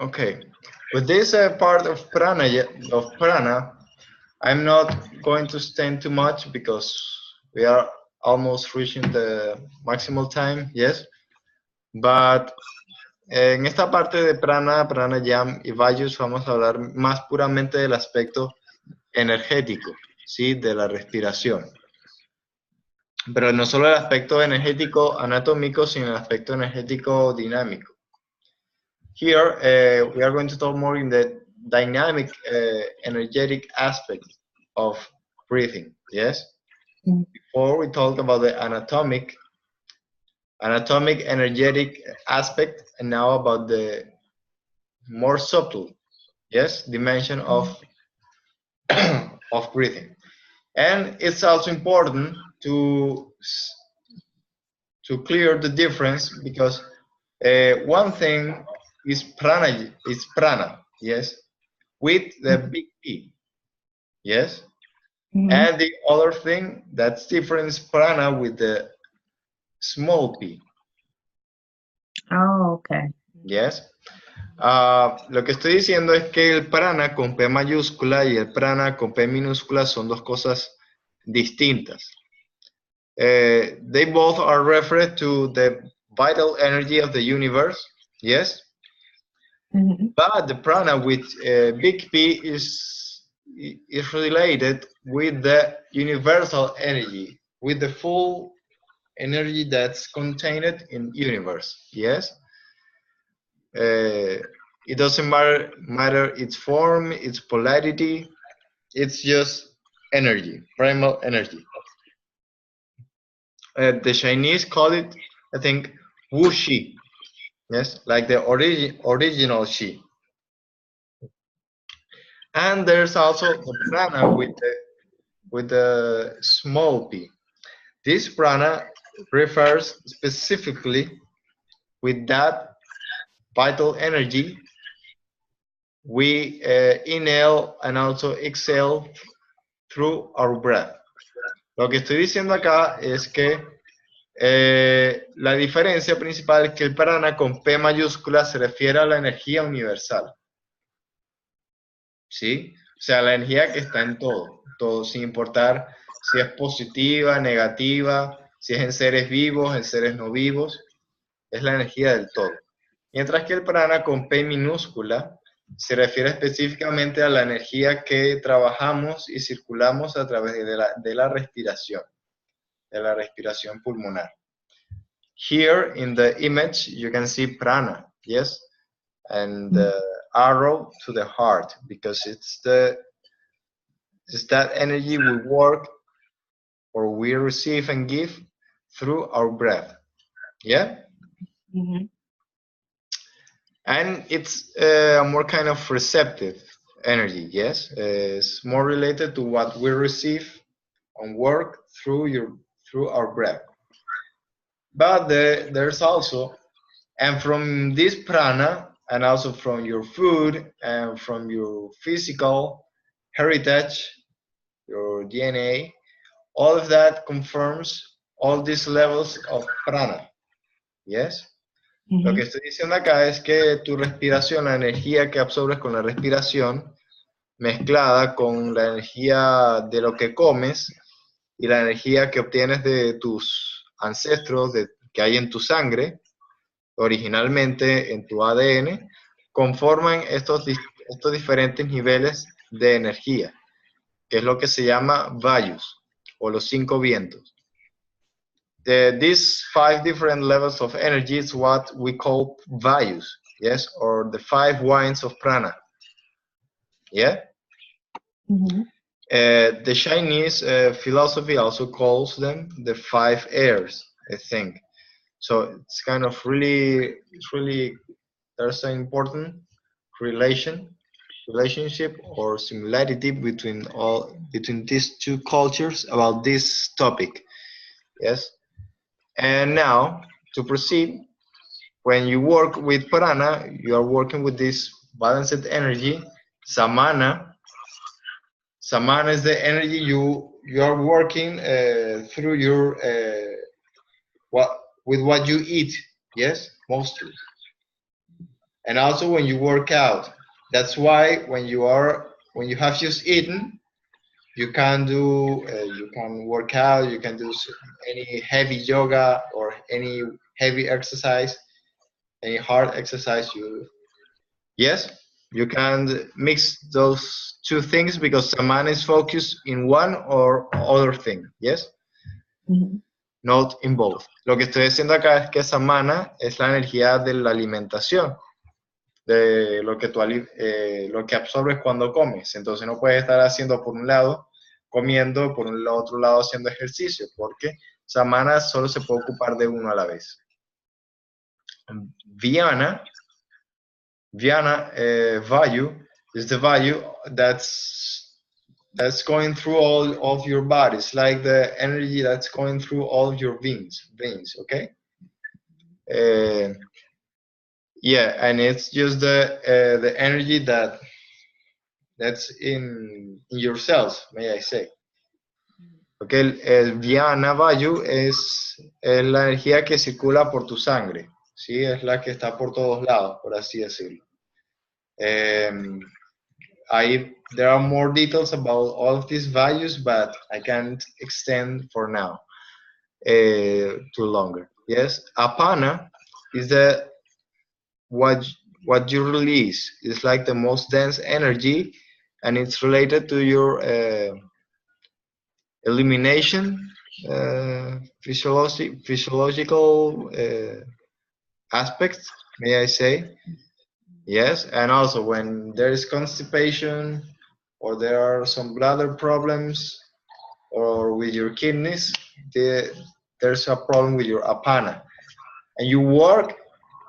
Speaker 1: Okay. With this part of prana, I'm not going to extend too much because we are almost reaching the maximal time, yes. But en esta parte de prana, pranayama y vayus vamos a hablar más puramente del aspecto energético, ¿sí? De la respiración. Pero no solo el aspecto energético anatómico, sino el aspecto energético dinámico. Here, we are going to talk more in the dynamic, energetic aspect of breathing, yes? Before we talked about the anatomic, energetic aspect, and now about the more subtle, yes, dimension of of breathing. And it's also important to clear the difference, because one thing is prana, yes, with the big P, yes, and the other thing that's different is prana with the small p.
Speaker 2: Oh, okay.
Speaker 1: Yes. Lo que estoy diciendo es que el prana con P mayúscula y el prana con P minúscula son dos cosas distintas. They both are referred to the vital energy of the universe, yes? But the prana with big P is related with the universal energy, with the full energy that's contained in universe, yes? It doesn't matter its form, its polarity, it's just energy, primal energy. The Chinese call it, I think, Wu Shi, yes, like the original Shi. And there's also the prana with the small p. This prana refers specifically with that vital energy we inhale and also exhale through our breath. Lo que estoy diciendo acá es que la diferencia principal es que el prana con P mayúscula se refiere a la energía universal. ¿Sí? O sea, la energía que está en todo, sin importar si es positiva, negativa, si es en seres vivos, en seres no vivos, es la energía del todo. Mientras que el prana con P minúscula se refiere específicamente a la energía que trabajamos y circulamos a través de la respiración pulmonar. Here in the image you can see prana, yes, and the arrow to the heart, because it's that energy we work or we receive and give through our breath, yeah. And it's a more kind of receptive energy, yes. It's more related to what we receive and work through our breath. But there's also, and from this prana, and also from your food and from your physical heritage, your DNA, all of that confirms all these levels of prana, yes. Lo que estoy diciendo acá es que tu respiración, la energía que absorbes con la respiración, mezclada con la energía de lo que comes y la energía que obtienes de tus ancestros, que hay en tu sangre, originalmente en tu ADN, conforman estos diferentes niveles de energía, que es lo que se llama vayus, o los 5 vientos. These 5 different levels of energy is what we call vayus, yes, or the 5 winds of prana, yeah. The Chinese philosophy also calls them the five airs, I think. So it's kind of really, there's an important relationship or similarity between these two cultures about this topic. Yes. And now to proceed, when you work with prana, you are working with this balanced energy. Samana is the energy you are working through your with what you eat. Yes, mostly. And also when you work out. That's why when you have just eaten, you can you can work out. You can do any heavy yoga or any heavy exercise, any hard exercise. Yes, you can mix those two things because Saman is focused in one or other thing. Yes, not in both. Lo que estoy diciendo acá es que Samana es la energía de la alimentación, de lo que lo que absorbes cuando comes. Entonces no puedes estar haciendo por un lado comiendo, por un otro lado haciendo ejercicio, porque Samana solo se puede ocupar de uno a la vez. Vyana value is the value that's going through all of your body. It's like the energy that's going through all of your veins. Okay. Yeah, and it's just the energy that's in your cells, may I say. Okay, el Vyana value es la energía que circula por tu sangre, ¿sí? Es la que está por todos lados, por así decirlo. There are more details about all of these values, but I can't extend for now too longer. Yes, Apana is what you release. It's like the most dense energy, and it's related to your elimination, physiological aspects, may I say. Yes, and also when there is constipation or there are some bladder problems or with your kidneys, there's a problem with your apana. And you work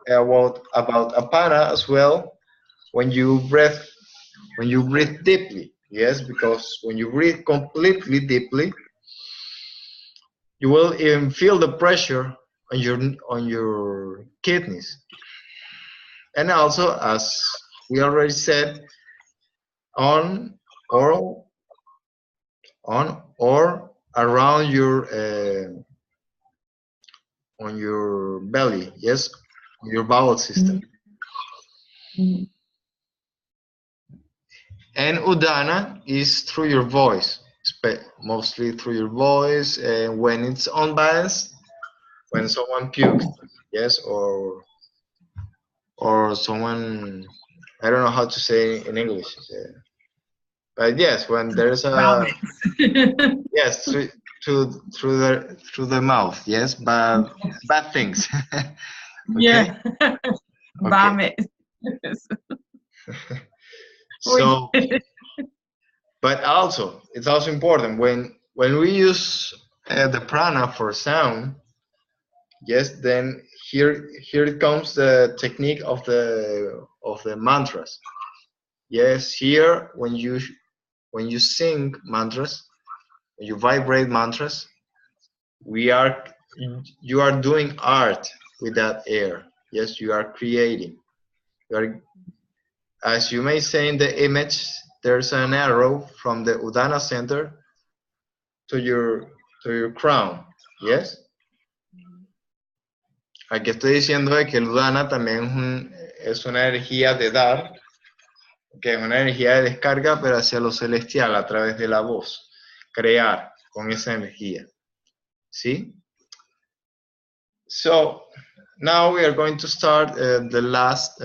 Speaker 1: about apana as well when you breathe deeply. Yes, because when you breathe completely deeply, you will even feel the pressure on your kidneys. And also, as we already said, on or around your on your belly, yes, your bowel system. And udana is through your voice, mostly through your voice, and when it's unbalanced, when someone pukes, yes, or someone, I don't know how to say in English, but yes, when there's a yes through the mouth, yes, but bad things. Okay?
Speaker 2: Yeah, vomit.
Speaker 1: So, but also it's also important when we use the prana for sound. Yes, then here it comes the technique of the mantras. Yes, here when you sing mantras, when you vibrate mantras, you are doing art with that air. Yes, you are creating. You are, as you may say in the image, there's an arrow from the Udana center to your crown. Yes. Aquí estoy diciendo de que el Udana también es una energía de dar, que es una energía de descarga, pero hacia lo celestial a través de la voz, crear con esa energía. ¿Sí? So now we are going to start the last.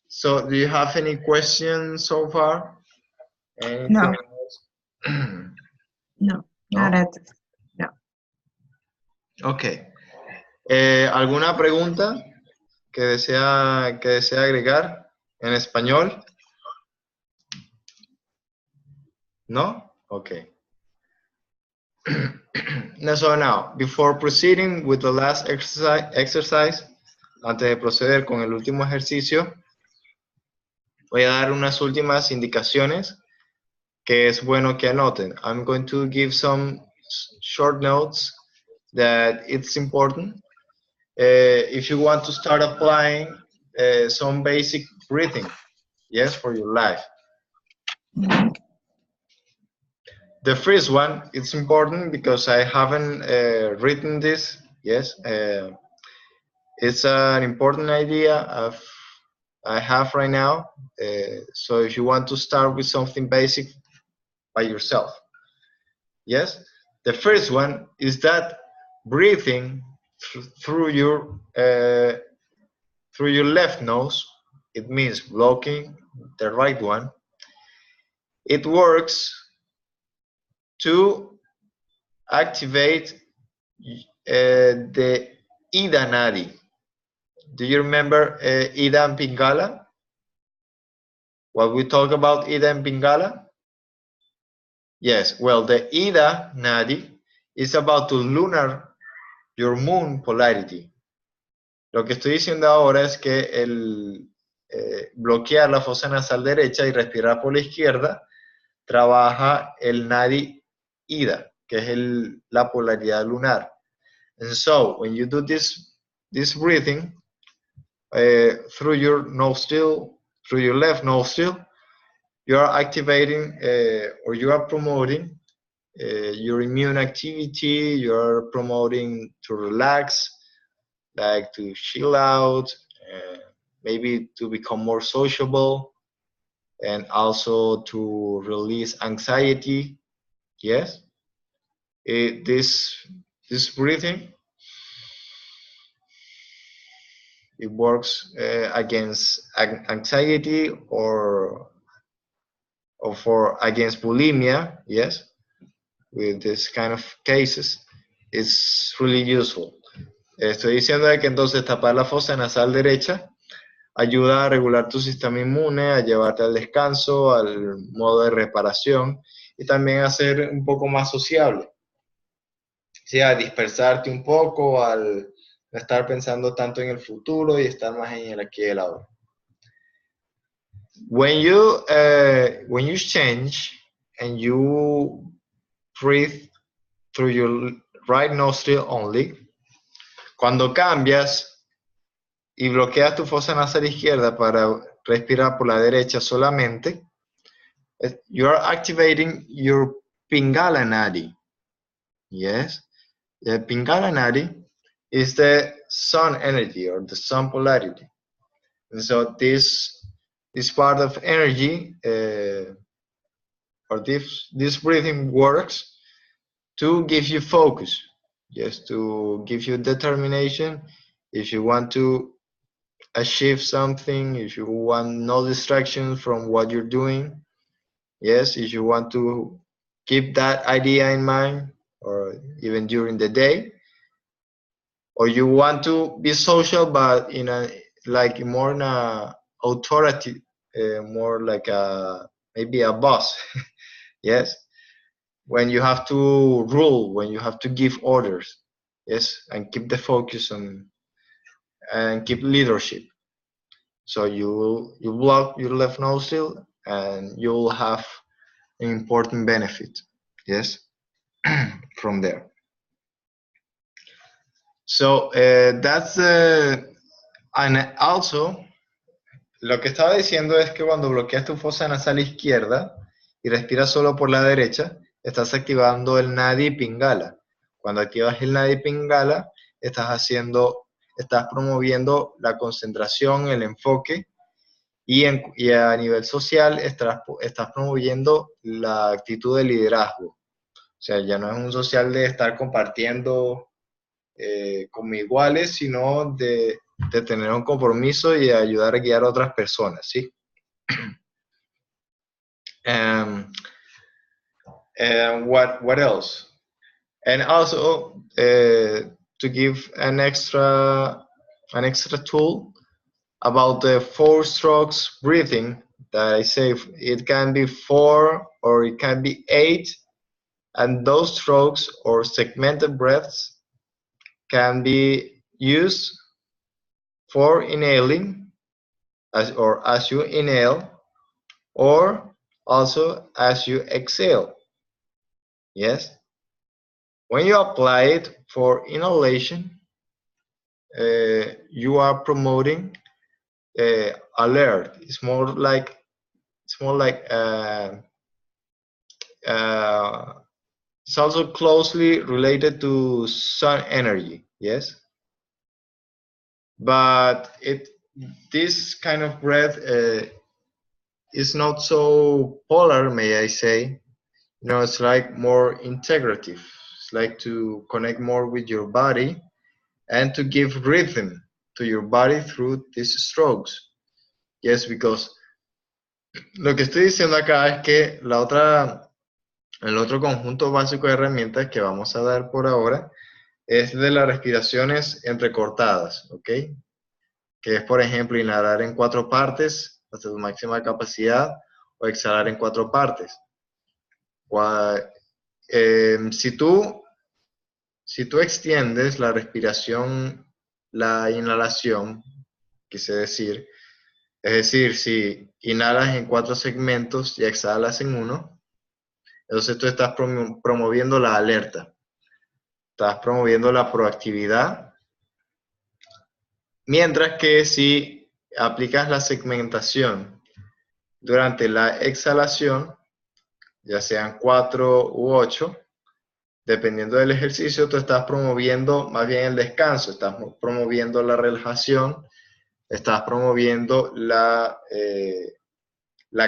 Speaker 1: So do you have any questions so far? Anything
Speaker 2: No.
Speaker 1: else?
Speaker 2: No, not at this. No.
Speaker 1: Okay. ¿Alguna pregunta que desea agregar en español? No? Okay. So now, before proceeding with the last exercise, antes de proceder con el último ejercicio, voy a dar unas últimas indicaciones que es bueno que anoten. I'm going to give some short notes that it's important. If you want to start applying some basic breathing, yes, for your life. The first one, it's important because I haven't written this, yes. It's an important idea I have right now. So if you want to start with something basic by yourself, yes. The first one is that breathing through your left nose, it means blocking the right one. It works to activate the Ida Nadi. Do you remember Ida and Pingala? What we talk about Ida and Pingala? Yes, well, the Ida Nadi is about to lunar your moon polarity. Lo que estoy diciendo ahora es que el bloquear la fosa nasal derecha y respirar por la izquierda trabaja el Nadi Ida, que es la polaridad lunar. And so, when you do this breathing through your nostril, through your left nostril, you are activating or you are promoting your immune activity. You are promoting to relax, like to chill out, maybe to become more sociable, and also to release anxiety. Yes, this breathing, it works against anxiety or against bulimia. Yes, with this kind of cases, it's really useful. Estoy diciendo de que entonces tapar la fosa nasal derecha ayuda a regular tu sistema inmune, a llevarte al descanso, al modo de reparación y también a ser un poco más sociable. Sí, a dispersarte un poco, al no estar pensando tanto en el futuro y estar más en el aquí y el ahora. When you change and you breathe through your right nostril only, cuando cambias y bloqueas tu fosa nasal izquierda para respirar por la derecha solamente, you are activating your Pingala Nadi. Yes, the Pingala Nadi is the sun energy or the sun polarity. And so this part of energy or this breathing works to give you focus, yes, to give you determination. If you want to achieve something, if you want no distractions from what you're doing, yes, if you want to keep that idea in mind, or even during the day, or you want to be social, but in a like more in a authority, more like maybe a boss, yes, when you have to rule, when you have to give orders, yes, and keep the focus on and keep leadership. So you block your left nostril and you'll have an important benefit, yes, from there. So that's and also lo que estaba diciendo es que cuando bloqueas tu fosa nasal izquierda y respiras solo por la derecha, estás activando el Nadi Pingala. Cuando activas el Nadi Pingala, estás promoviendo la concentración, el enfoque, y a nivel social estás promoviendo la actitud de liderazgo. O sea, ya no es un social de estar compartiendo como iguales, sino de tener un compromiso y de ayudar a guiar a otras personas, ¿sí? What else? And also to give an extra tool about the 4 strokes breathing that I say it can be 4 or it can be 8, and those strokes or segmented breaths can be used for inhaling as you inhale, or also as you exhale. Yes. When you apply it for inhalation, you are promoting alert. It's more like uh, it's also closely related to sun energy. Yes, but this kind of breath is not so polar, may I say. You know, it's like more integrative. It's like to connect more with your body and to give rhythm to your body through these strokes. Yes, because lo que estoy diciendo acá es que el otro conjunto básico de herramientas que vamos a dar por ahora es de las respiraciones entrecortadas, ¿ok? Que es, por ejemplo, inhalar en 4 partes hasta tu máxima capacidad o exhalar en 4 partes. Si tú extiendes la respiración, la inhalación, quise decir, es decir, si inhalas en 4 segmentos y exhalas en 1, entonces tú estás promoviendo la alerta, estás promoviendo la proactividad, mientras que si aplicas la segmentación durante la exhalación, ya sean 4 u 8, dependiendo del ejercicio, tú estás promoviendo más bien el descanso, estás promoviendo la relajación, estás promoviendo la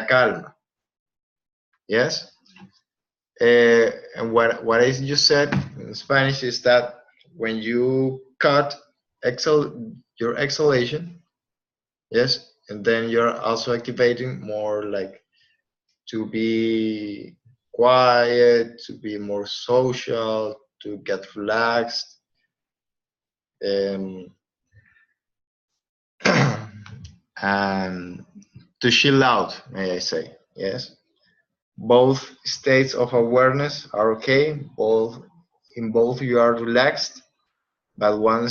Speaker 1: calma. Yes? And what I just said in Spanish is that when you cut your exhalation, yes, and then you're also activating more like to be quiet, to be more social, to get relaxed, and to chill out, may I say, yes. Both states of awareness are okay. In both you are relaxed, but one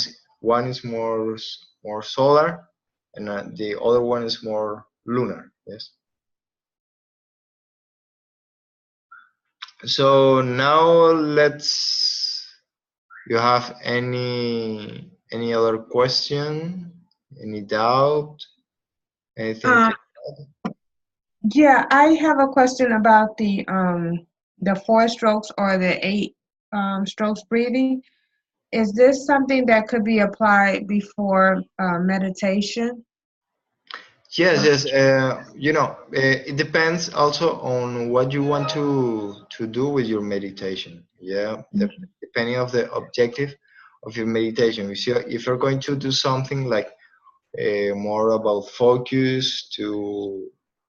Speaker 1: is more solar, and the other one is more lunar. Yes. So now you have any other question, any doubt, anything?
Speaker 2: Yeah, I have a question about the 4 strokes or the 8 strokes breathing. Is this something that could be applied before meditation?
Speaker 1: Yes. You know, it depends also on what you want to do with your meditation. Yeah, depending of the objective of your meditation. If you're going to do something like more about focus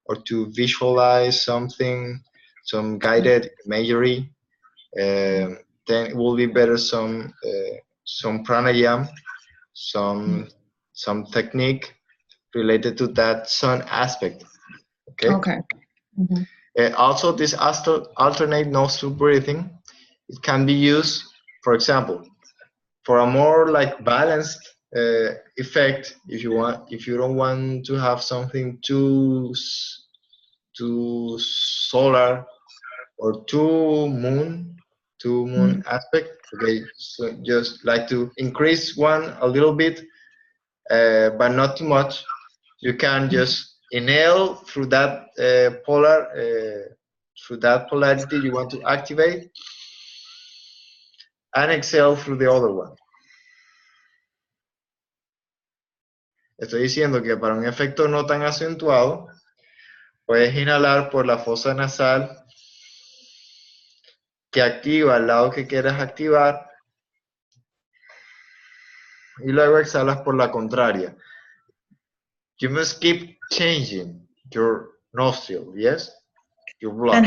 Speaker 1: or to visualize something, some guided imagery, then it will be better some pranayama, some technique related to that sun aspect. Okay. Also, this alternate nostril breathing, it can be used, for example, for a more like balanced effect. If you don't want to have something too solar or too moon aspect. Okay, so just like to increase one a little bit, but not too much. You can just inhale through that polarity you want to activate, and exhale through the other one. Estoy diciendo que para un efecto no tan acentuado, puedes inhalar por la fosa nasal, que activa el lado que quieras activar, y luego exhalas por la contraria. You must keep changing your nostril, yes? Your blood.
Speaker 2: And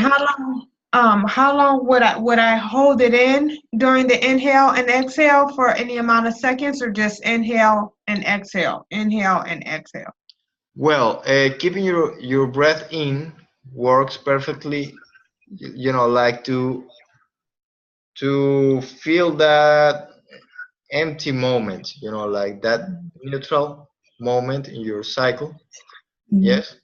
Speaker 2: how long would I hold it in during the inhale and exhale for any amount of seconds, or just inhale and exhale, inhale and exhale?
Speaker 1: Well, keeping your breath in works perfectly. You know, like to feel that empty moment. You know, like that neutral moment in your cycle.
Speaker 2: Mhm.
Speaker 1: Yes,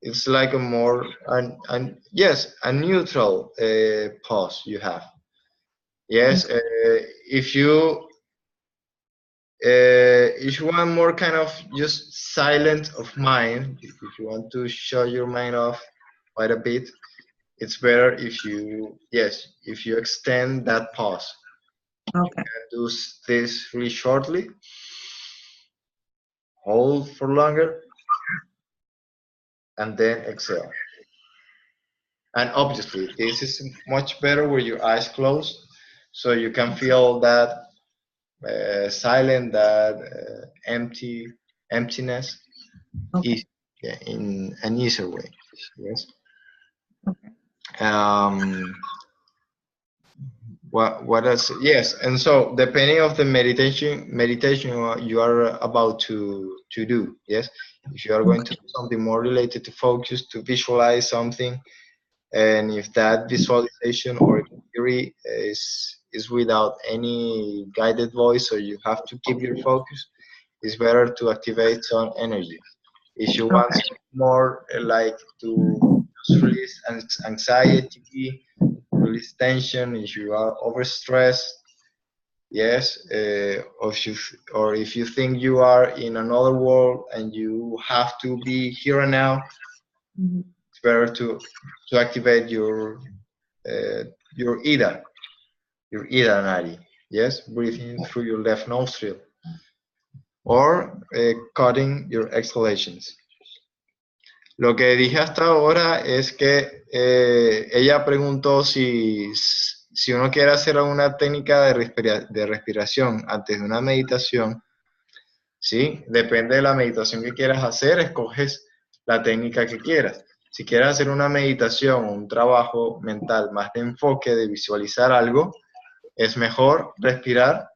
Speaker 1: it's like a more and yes, a neutral pause you have. Yes, if you want more kind of just silent of mind, if you want to show your mind off quite a bit, it's better if you, yes, if you extend that pause.
Speaker 2: Okay.
Speaker 1: Do this really shortly, hold for longer, and then exhale. And obviously, this is much better with your eyes closed, so you can feel that silent, that emptiness,
Speaker 2: Okay.
Speaker 1: easy, yeah, in an easier way. Yes.
Speaker 2: Okay.
Speaker 1: Um, what else? Yes, and so depending of the meditation you are about to do. Yes, if you are going to do something more related to focus, to visualize something, and if that visualization or theory is without any guided voice, or you have to keep your focus, it's better to activate some energy. If you want
Speaker 2: Okay.
Speaker 1: something more like to just release anxiety, release tension, if you are overstressed, yes, or if you think you are in another world and you have to be here and now,
Speaker 2: Mhm.
Speaker 1: it's better to activate uh, your ida, your ida nadi. Yes, breathing through your left nostril, or cutting your exhalations. Lo que dije hasta ahora es que ella preguntó si uno quiere hacer alguna técnica de respiración antes de una meditación. Sí, depende de la meditación que quieras hacer, escoges la técnica que quieras. Si quieres hacer una meditación o un trabajo mental más de enfoque, de visualizar algo, es mejor respirar,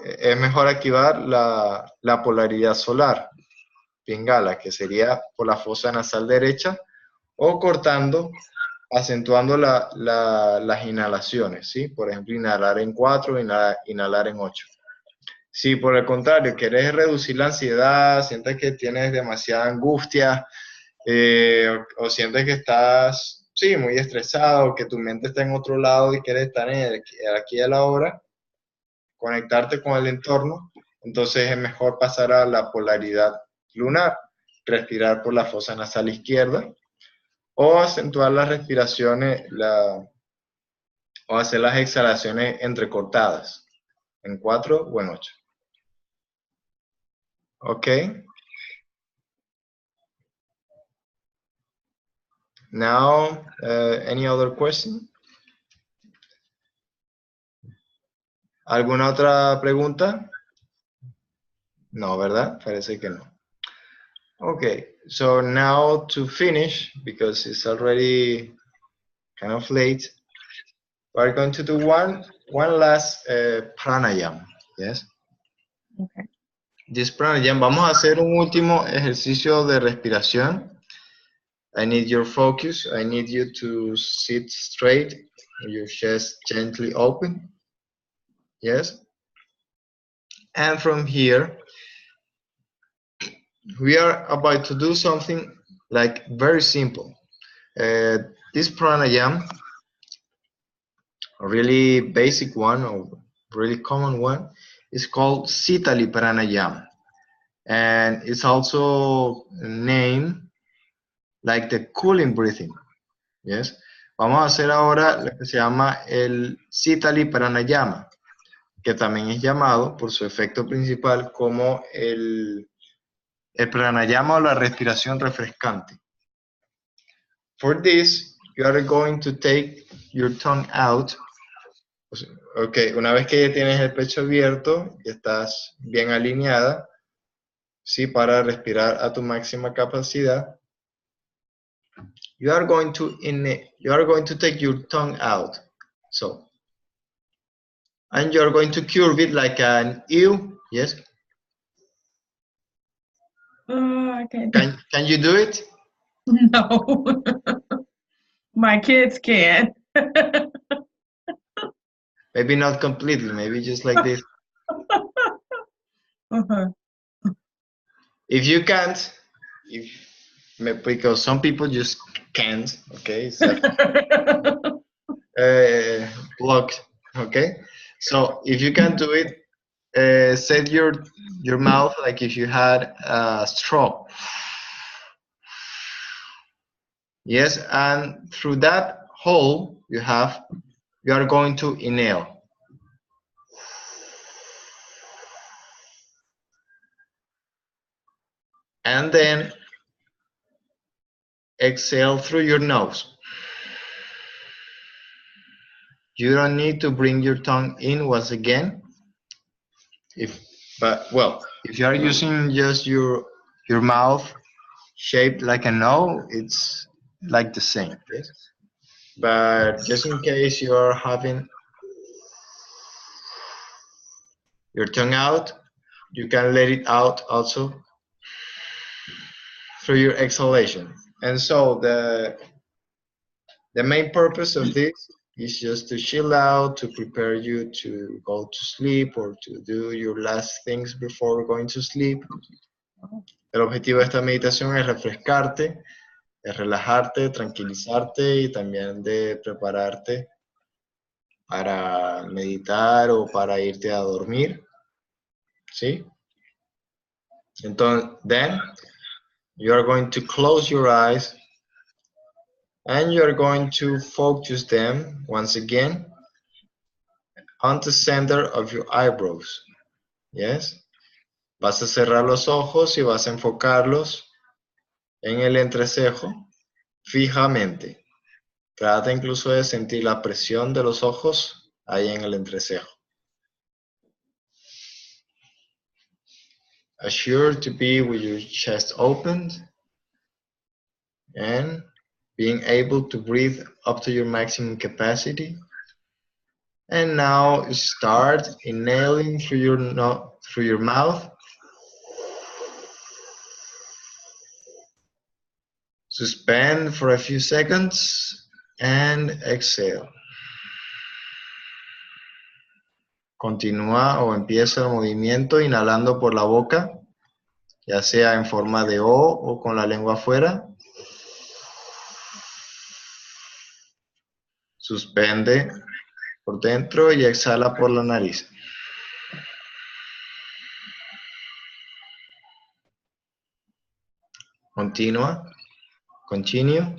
Speaker 1: es mejor activar la polaridad solar, Pingala, que sería por la fosa nasal derecha, o cortando, acentuando las inhalaciones, ¿sí? Por ejemplo, inhalar en 4, inhalar en 8. Si por el contrario quieres reducir la ansiedad, sientes que tienes demasiada angustia, o sientes que estás, sí, muy estresado, que tu mente está en otro lado y quieres estar aquí a la hora, conectarte con el entorno, entonces es mejor pasar a la polaridad lunar, respirar por la fosa nasal izquierda, o acentuar las respiraciones, o hacer las exhalaciones entrecortadas, en 4 o en 8. ¿Ok? Now, any other question? ¿Alguna otra pregunta? No, ¿verdad? Parece que no. Okay, so now to finish, because it's already kind of late, we're going to do one last pranayama. Yes.
Speaker 2: Okay.
Speaker 1: This pranayama, vamos a hacer un último ejercicio de respiración. I need your focus. I need you to sit straight, your chest gently open. Yes. And from here, we are about to do something like very simple. This pranayama, a really basic one or really common one, is called Sitali Pranayama. And it's also named like the cooling breathing. Yes. Vamos a hacer ahora lo que se llama el Sitali Pranayama, que también es llamado por su efecto principal como el pranayama o la respiración refrescante. For this, you are going to take your tongue out. Ok, una vez que ya tienes el pecho abierto y estás bien alineada, ¿sí? Para respirar a tu máxima capacidad, you are going to take your tongue out. So, and you are going to curve it like an U, yes?
Speaker 2: I can't.
Speaker 1: Can you do it?
Speaker 2: No. My kids can.
Speaker 1: Maybe not completely, maybe just like this.
Speaker 2: Uh-huh.
Speaker 1: If you can't, because some people just can't, okay? It's like blocked, okay? So if you can't do it, set your mouth like if you had a straw. Yes, and through that hole you are going to inhale. And then exhale through your nose. You don't need to bring your tongue in once again. If you are using just your mouth shaped like an O, it's like the same. Yes? But just in case you are having your tongue out, you can let it out also through your exhalation. And so the main purpose of this is just to chill out, to prepare you to go to sleep or to do your last things before going to sleep. El objetivo de esta meditación es refrescarte, es relajarte, tranquilizarte y también de prepararte para meditar o para irte a dormir. ¿Sí? Entonces, then you are going to close your eyes and you are going to focus them once again on the center of your eyebrows. Yes? Vas a cerrar los ojos y vas a enfocarlos en el entrecejo fijamente. Trata incluso de sentir la presión de los ojos ahí en el entrecejo. Assure to be with your chest opened and being able to breathe up to your maximum capacity. And now start inhaling through your mouth. Suspend for a few seconds and exhale. Continúa o empieza el movimiento inhalando por la boca, ya sea en forma de O o con la lengua afuera. Suspende por dentro y exhala por la nariz. Continúa. Continue.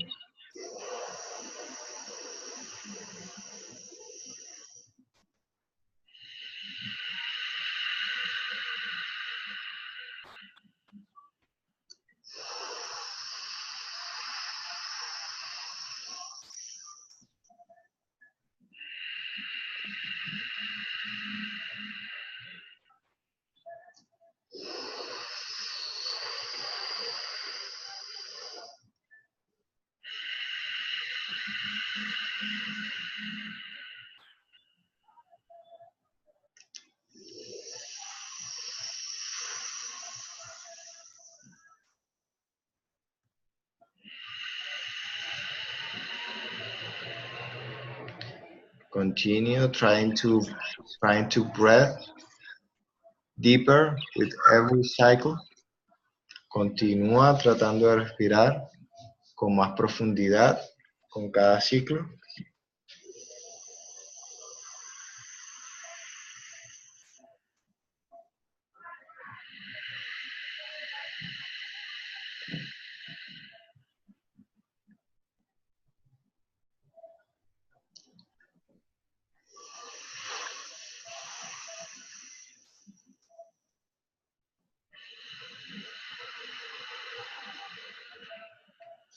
Speaker 1: Continue trying to breathe deeper with every cycle. Continúa tratando de respirar con más profundidad con cada ciclo.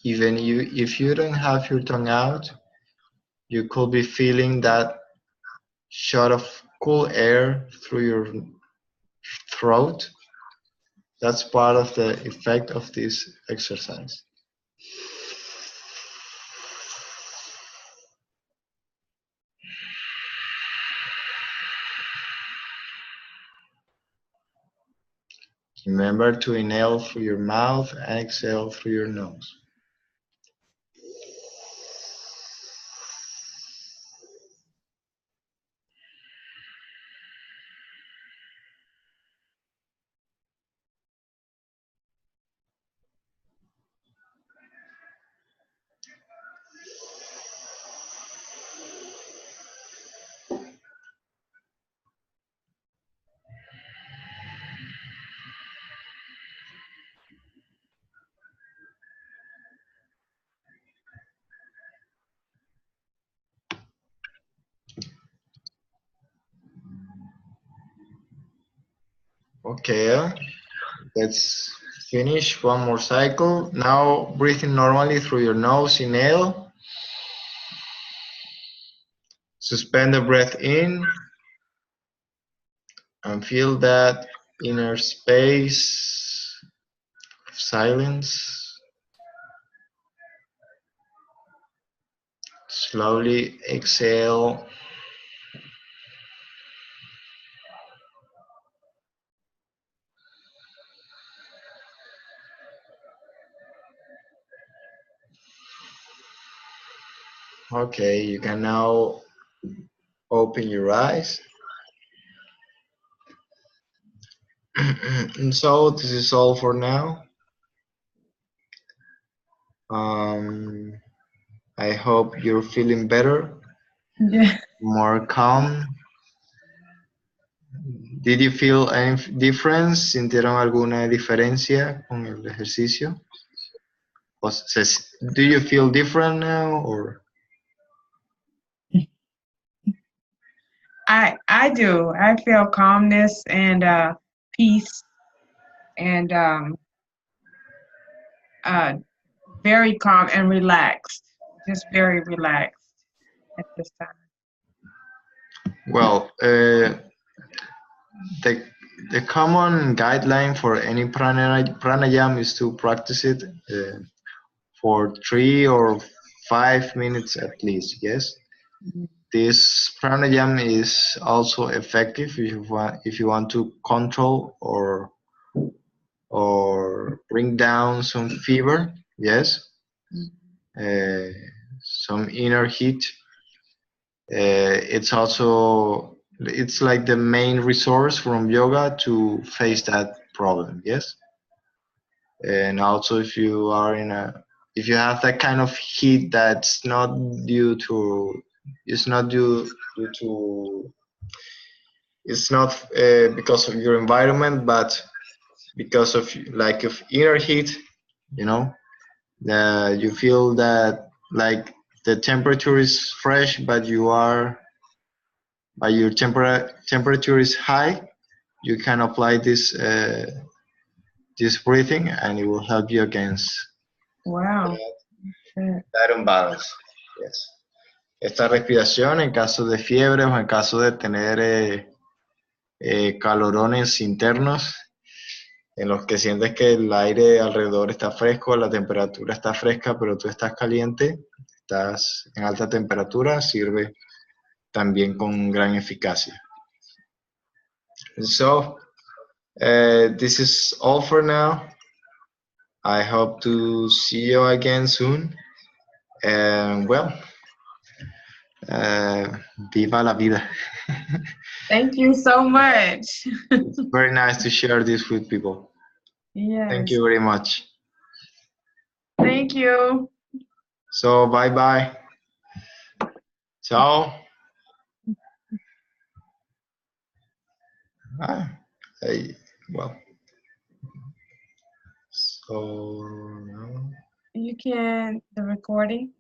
Speaker 1: Even if you don't have your tongue out, you could be feeling that shot of cool air through your throat. That's part of the effect of this exercise. Remember to inhale through your mouth and exhale through your nose. Okay, let's finish one more cycle. Now breathing normally through your nose, inhale. Suspend the breath in and feel that inner space of silence. Slowly exhale. Okay, you can now open your eyes. And so this is all for now. I hope you're feeling better,
Speaker 2: Yeah.
Speaker 1: more calm. Did you feel any difference? ¿Sintieron alguna diferencia con el ejercicio? Do you feel different now or?
Speaker 2: I do. I feel calmness and peace and very calm and relaxed. Just very relaxed at this time.
Speaker 1: Well, the common guideline for any pranayama is to practice it for 3 or 5 minutes at least. Yes, this pranayama is also effective if you want to control or bring down some fever. Yes, some inner heat. It's like the main resource from yoga to face that problem. Yes, and also if you have that kind of heat that's not due to it's not due to it's not because of your environment, but because of inner heat, you know, you feel that like the temperature is fresh, but your temperature is high. You can apply this breathing, and it will help you against
Speaker 2: Wow. Good.
Speaker 1: that imbalance. Yes. Esta respiración en caso de fiebre o en caso de tener calorones internos en los que sientes que el aire alrededor está fresco, la temperatura está fresca, pero tú estás caliente, estás en alta temperatura, sirve también con gran eficacia. So, this is all for now. I hope to see you again soon. And well, viva la vida.
Speaker 2: Thank you so much.
Speaker 1: It's very nice to share this with people.
Speaker 2: Yes.
Speaker 1: Thank you very much.
Speaker 2: Thank you.
Speaker 1: So, bye-bye. Ciao. Well, so now.
Speaker 2: You can, the recording.